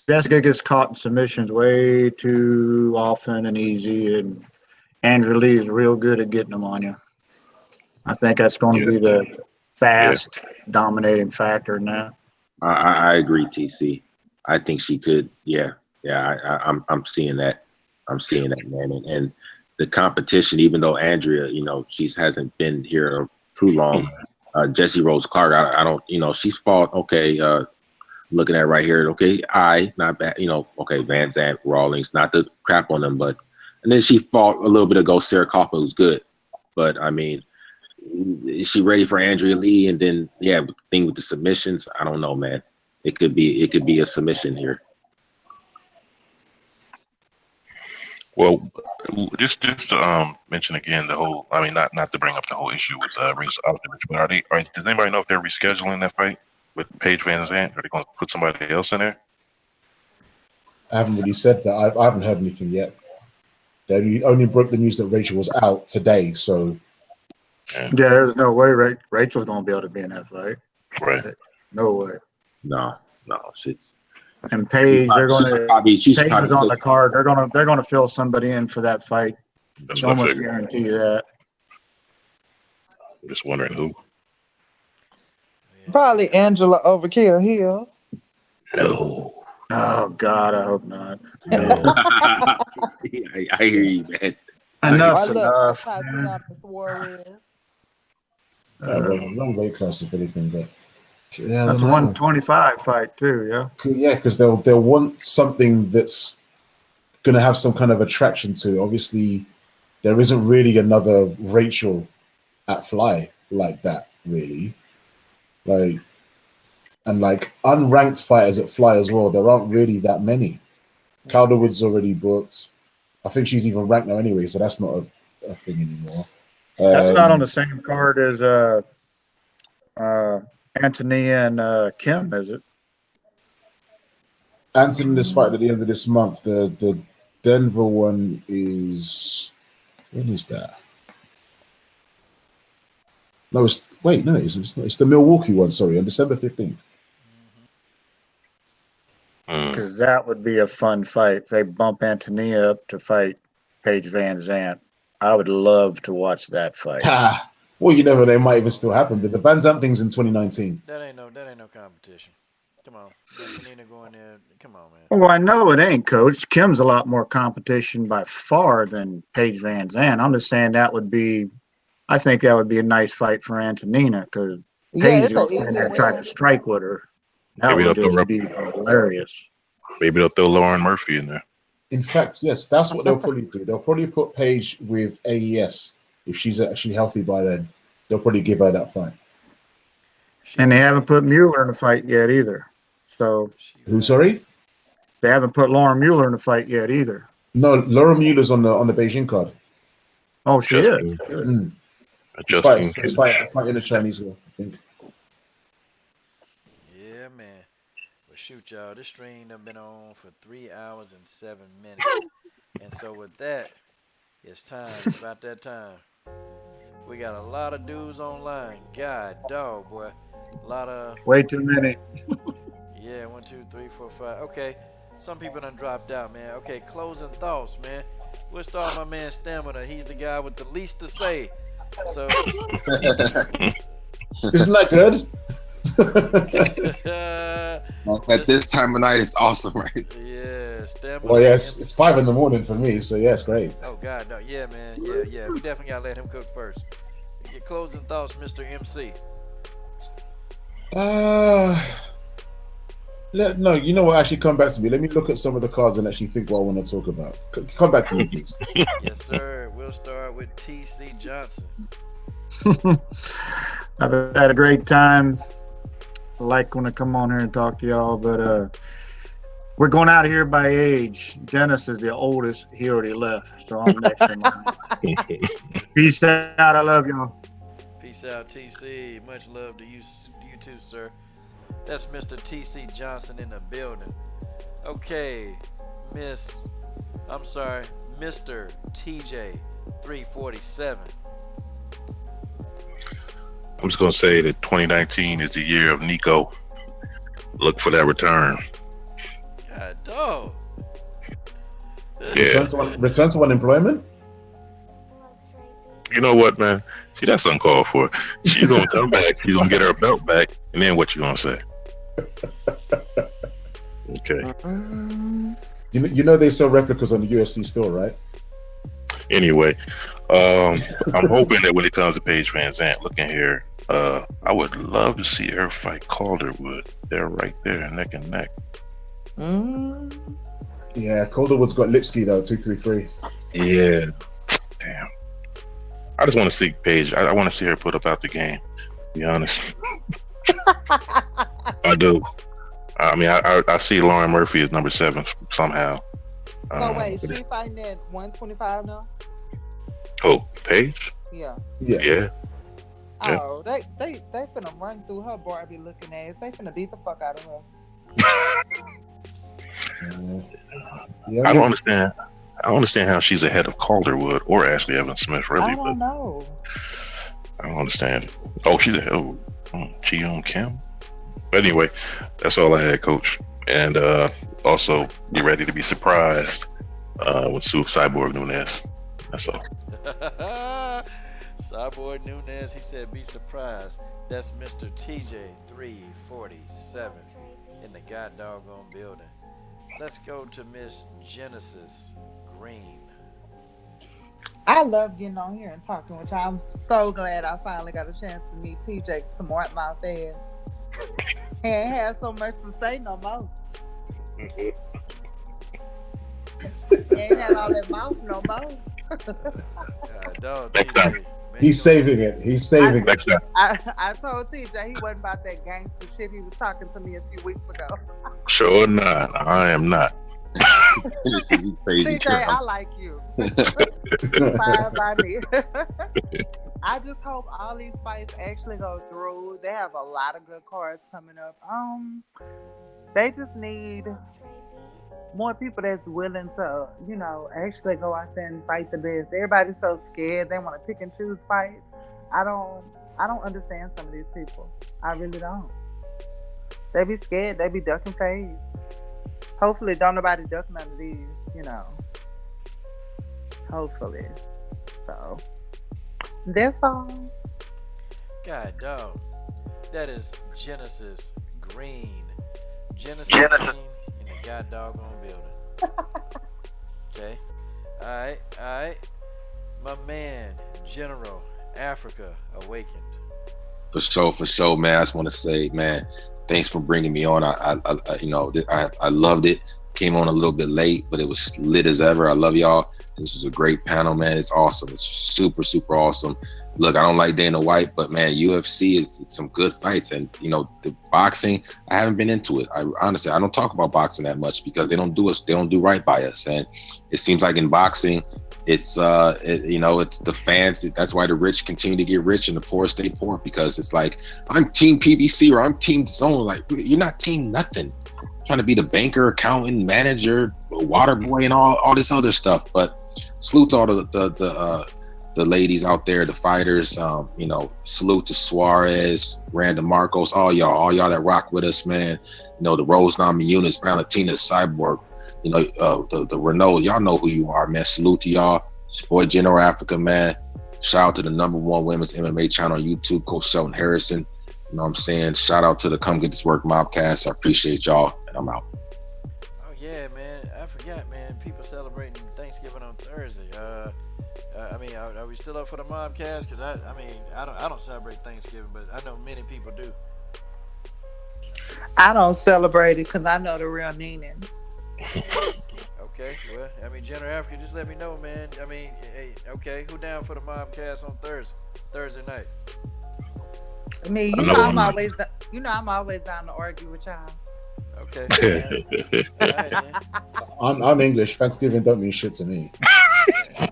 Jessica gets caught in submissions way too often and easy, and Andrea Lee is real good at getting them on you. I think that's going to be the fast dominating factor in that. I agree, TC. I think she could. Yeah, yeah. I'm seeing that. I'm seeing that, man. And the competition, even though Andrea, she hasn't been here too long. Jesse Rose Clark, I don't, she's fought. Okay, looking at right here. Okay, not bad. Okay, Van Zandt, Rawlings, not to crap on them, but and then she fought a little bit ago. Sarah Kaufman, who's good, but I mean, is she ready for Andrea Lee? And then thing with the submissions, I don't know, man. It could be a submission here. Well, just to mention again the whole. I mean, not to bring up the whole issue with Reese Ostovich, but does anybody know if they're rescheduling that fight with Paige Van Zandt? Are they going to put somebody else in there? I haven't really said that. I haven't heard anything yet. They only broke the news that Rachel was out today, so yeah, there's no way Rachel's gonna be able to be in that fight. Right. No way. No, she's. And Paige, they're gonna. Paige is on the card. They're gonna fill somebody in for that fight. That's almost guarantee that. I'm just wondering who. Probably Angela Overkill Hill. No. Oh God, I hope not. No. I hear you, man. Enough's enough. Long weight class if anything, but yeah, that's a 125 fight too. Yeah. Yeah, because they'll want something that's going to have some kind of attraction to it. Obviously, there isn't really another Rachel at Fly like that, really. And unranked fighters at Fly as well, there aren't really that many. Calderwood's already booked. I think she's even ranked now anyway, so that's not a thing anymore. That's not on the same card as Anthony and Kim, is it? Anthony is fighting at the end of this month. The Denver one is, when is that? No, it's the Milwaukee one. Sorry, on December 15th. Because that would be a fun fight. If they bump Antonia up to fight Paige Van Zandt, I would love to watch that fight. Well, you never know, it might even still happen. But the Van Zandt thing's in 2019. That ain't no competition. Come on, Nina going there. Come on, man. Oh, I know it ain't, Coach. Kim's a lot more competition by far than Paige Van Zandt. I'm just saying I think that would be a nice fight for Antonina because Paige will stand there and try to strike with her. That would just be hilarious. Maybe they'll throw Lauren Murphy in there. In fact, yes, that's what they'll probably do. They'll probably put Paige with AES if she's actually healthy by then. They'll probably give her that fight. And they haven't put Mueller in the fight yet either. So who? Sorry, they haven't put Lauren Mueller in the fight yet either. No, Laura Mueller's on the Beijing card. Oh, she is. It's fighting a Chinese girl, I think. Yeah, man. Well, shoot, y'all. This stream done been on for 3 hours and 7 minutes. And so with that, it's time. It's about that time. We got a lot of dudes online. God, dog, boy. A lot of... Way too many. Yeah, 1, 2, 3, 4, 5. Okay. Some people done dropped out, man. Okay, closing thoughts, man. We'll start with my man Stamina. He's the guy with the least to say. So... Isn't that good? At this time of night, it's awesome, right? Yeah, Stamina. Well, yeah, it's 5 a.m. for me, so yeah, it's great. Oh God, no, yeah, man, yeah. We definitely gotta let him cook first. Your closing thoughts, Mr. MC. No, you know what? Actually, come back to me. Let me look at some of the cards and actually think what I want to talk about. Come back to me, please. Yes, sir. We'll start with TC Johnson. I've had a great time. I like when I come on here and talk to y'all, but we're going out of here by age. Dennis is the oldest. He already left, so I'm next in line. Peace out. I love y'all. Peace out, TC. Much love to you too, sir. That's Mr. TC Johnson in the building. Okay, Mr. TJ 347. I'm just going to say that 2019 is the year of Nico. Look for that return. God, dog. Yeah. Return to unemployment? You know what, man? See, that's uncalled for. She's gonna come back. She's gonna get her belt back, and then what you gonna say? Okay. You know they sell replicas on the UFC store, right? Anyway, I'm hoping that when it comes to Paige Van Zandt, looking here, I would love to see her fight Calderwood. They're right there, neck and neck. Yeah, Calderwood's got Lipsky though, 233. Yeah. Damn. I just want to see Paige. I want to see her put up out the game. To be honest, I do. I mean, I see Lauren Murphy as number 7 somehow. So wait, she fighting at 125 now? Oh, Paige? Yeah. Yeah. Oh, they finna run through her Barbie looking ass. They finna beat the fuck out of her. I don't understand. I don't understand how she's ahead of Calderwood or Ashley Evans Smith, really. I don't know. I don't understand. Oh, she's ahead of Ji-Yoon Kim. But anyway, that's all I had, Coach. And also, be ready to be surprised with Cyborg Nunez. That's all. Cyborg Nunez, he said, be surprised. That's Mr. TJ 347 in the god doggone building. Let's go to Miss Genesis Green. I love getting on here and talking with y'all. I'm so glad I finally got a chance to meet TJ Smart Mouth ass. He ain't had so much to say no more. He ain't had all that mouth no more. Dog, Next time. He's saving it. He's saving it. I told TJ he wasn't about that gangster shit he was talking to me a few weeks ago. Sure not. I am not. TJ, I like you. Fine by me. I just hope all these fights actually go through. They have a lot of good cards coming up. They just need more people that's willing to, actually go out there and fight the best. Everybody's so scared. They want to pick and choose fights. I don't understand some of these people. I really don't. They be scared. They be ducking fades. Hopefully, don't nobody duck none of these, Hopefully. So, that's all. God dog. That is Genesis Green. Genesis Green in the god doggone building. Okay. Alright. My man, General Africa Awakened. For sure, man. I just want to say, man, thanks for bringing me on. I loved it. Came on a little bit late, but it was lit as ever. I love y'all. This was a great panel, man. It's awesome. It's super, super awesome. Look, I don't like Dana White, but man, UFC it's some good fights, and the boxing. I haven't been into it. I honestly don't talk about boxing that much because they don't do right by us, and it seems like in boxing, it's it's the fans. That's why the rich continue to get rich and the poor stay poor, because it's like I'm team PBC or I'm team Zone. Like, you're not team nothing. Trying to be the banker, accountant, manager, water boy, and all this other stuff. But salute to all the ladies out there, the fighters. Salute to Suarez, Randa Marcos, all y'all that rock with us, man. The Rose Nami Nunes, Valentina, Cyborg, the Reneau. Y'all know who you are, man. Salute to y'all. It's your boy General Africa, man. Shout out to the #1 women's MMA channel on YouTube, Coach Shelton Harrison. You know what I'm saying? Shout out to the Come Get This Work Mobcast. I appreciate y'all, and I'm out. Oh yeah, man. I forgot, man. People celebrating Thanksgiving on Thursday. Are we still up for the Mobcast? Because I don't celebrate Thanksgiving, but I know many people do. I don't celebrate it because I know the real Nina. Okay, well, General Africa, just let me know, man. Hey, okay, who down for the Mobcast on Thursday night? I'm always down to argue with y'all. Okay. All right, man. I'm English. Thanksgiving don't mean shit to me.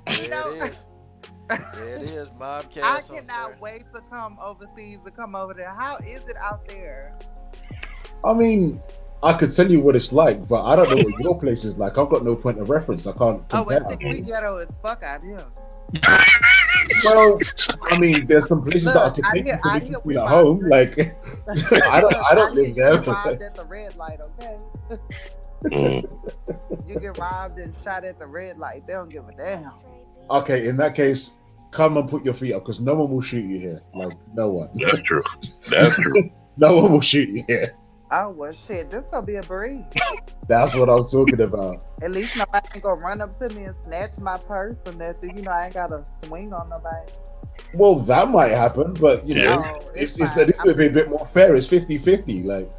There it is. Mobcast. I cannot wait to come overseas, to come over there. How is it out there? I could tell you what it's like, but I don't know what your place is like. I've got no point of reference. I can't compare. We ghetto as fuck out here. Well, there's some places that I could take you to feel at home. Like, I don't live there. You get robbed at the red light, okay? You get robbed and shot at the red light. They don't give a damn. Okay, in that case, come and put your feet up because no one will shoot you here. Like no one. That's true. That's true. No one will shoot you here. Oh well, shit. This gonna be a breeze. That's what I'm talking about. At least nobody ain't gonna run up to me and snatch my purse or nothing. You know, I ain't gotta swing on nobody. Well, that might happen, but you Yeah. know, Oh, it's fine. this would be a bit more fair. It's 50-50. Like,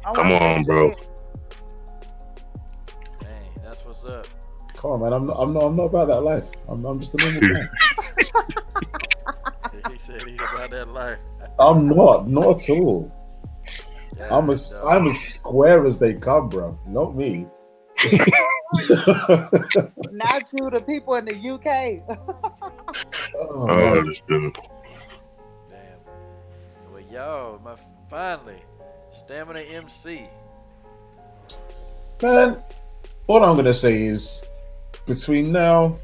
Oh, Come I'm on, just bro. saying. Dang, that's what's up. come on, man. I'm not about that life. I'm just a normal guy. He said he's about that life. I'm not at all. Yeah, I'm as square as they come, bro. Not me. Not you, the people in the UK. Oh Oh, man, this dude. Damn. Well, yo, finally, Stamina MC. man. All I'm gonna say is, between now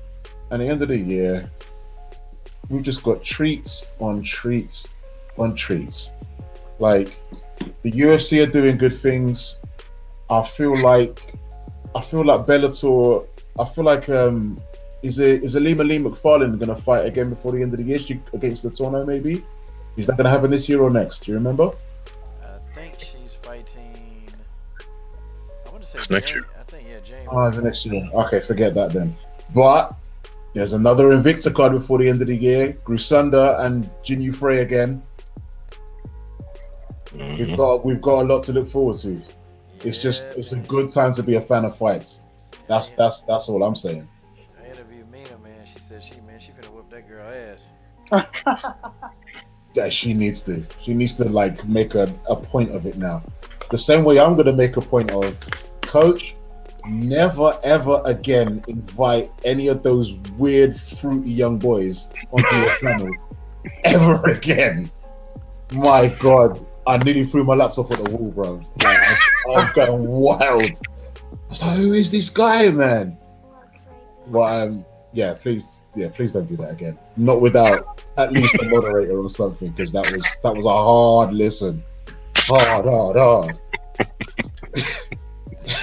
and the end of the year, we've just got treats on treats on treats. Like the UFC are doing good things. I feel like Bellator. I feel like is Alima Lee McFarlane going to fight again before the end of the year against Latono? Maybe is that going to happen this year or next? Do you remember? I think she's fighting. I want to say It's next year. I think James. Oh, it's the next year. Okay, forget that then. But there's another Invicta card before the end of the year. Grusunda and Jinyu Frey again. We've got a lot to look forward to. It's a good time to be a fan of fights. That's all I'm saying. I interviewed Mina, man. She said she finna whoop that girl ass. Yeah, she needs to like make a point of it now. The same way I'm gonna make a point of, coach, never ever again invite any of those weird fruity young boys onto your channel ever again. My God, I nearly threw my laptop at the wall, bro. Like, I was going wild. I was like, who is this guy, man? But yeah, please don't do that again. Not without at least a moderator or something, because that was a hard listen. Hard.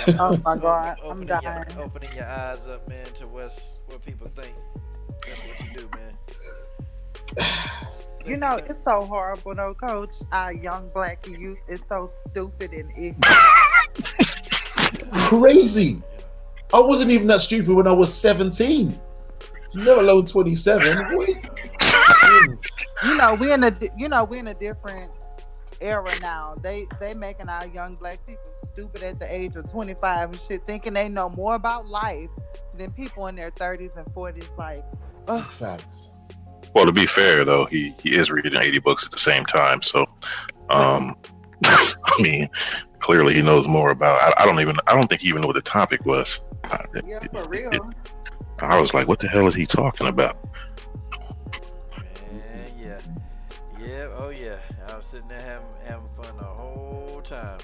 Oh my God, I'm dying. Opening your eyes up, man, to what people think. That's what you do, man. You know, it's so horrible though, coach. Our young black youth is so stupid and ignorant. Crazy. I wasn't even that stupid when I was 17. Never alone 27. What? You know, we're in a different era now. They making our young black people stupid at the age of 25 and shit, thinking they know more about life than people in their 30s and 40s. Like, ugh. Facts. Well, to be fair though, he is reading 80 books at the same time. So, I mean, clearly he knows more about. I don't think he even knew what the topic was. Yeah, for real. I was like, what the hell is he talking about? Man, yeah, oh yeah. I was sitting there having fun the whole time.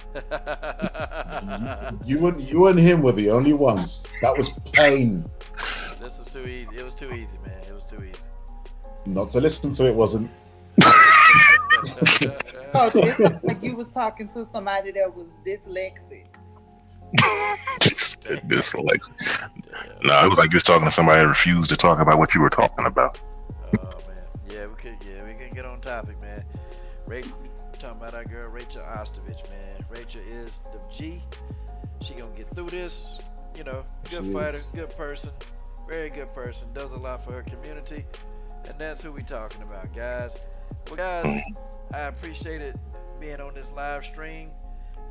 You and him were the only ones. That was pain. This was too easy. It was too easy, man. It was too easy. Not to listen to it wasn't. Coach, it's like you was talking to somebody that was dyslexic. Dyslexic. No, it was like you was talking to somebody that refused to talk about what you were talking about. Oh man, we can get on topic, man. Rachel, talking about our girl Rachel Ostovich, man. Rachel is the G. She gonna get through this. You know, good fighter, good person, very good person. Does a lot for her community, and that's who we talking about, guys. Well, guys, I appreciated being on this live stream.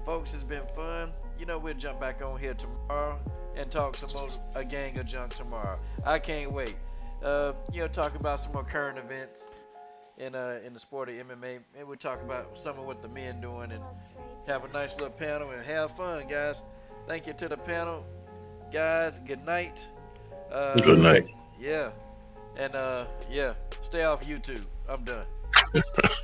Folks, it's been fun. You know, we'll jump back on here tomorrow and talk some more a gang of junk tomorrow. I can't wait. Talk about some more current events in the sport of MMA, and we'll talk about some of what the men doing and have a nice little panel and have fun, guys. Thank you to the panel, guys. Good night. Good night. Yeah, and stay off YouTube. I'm done.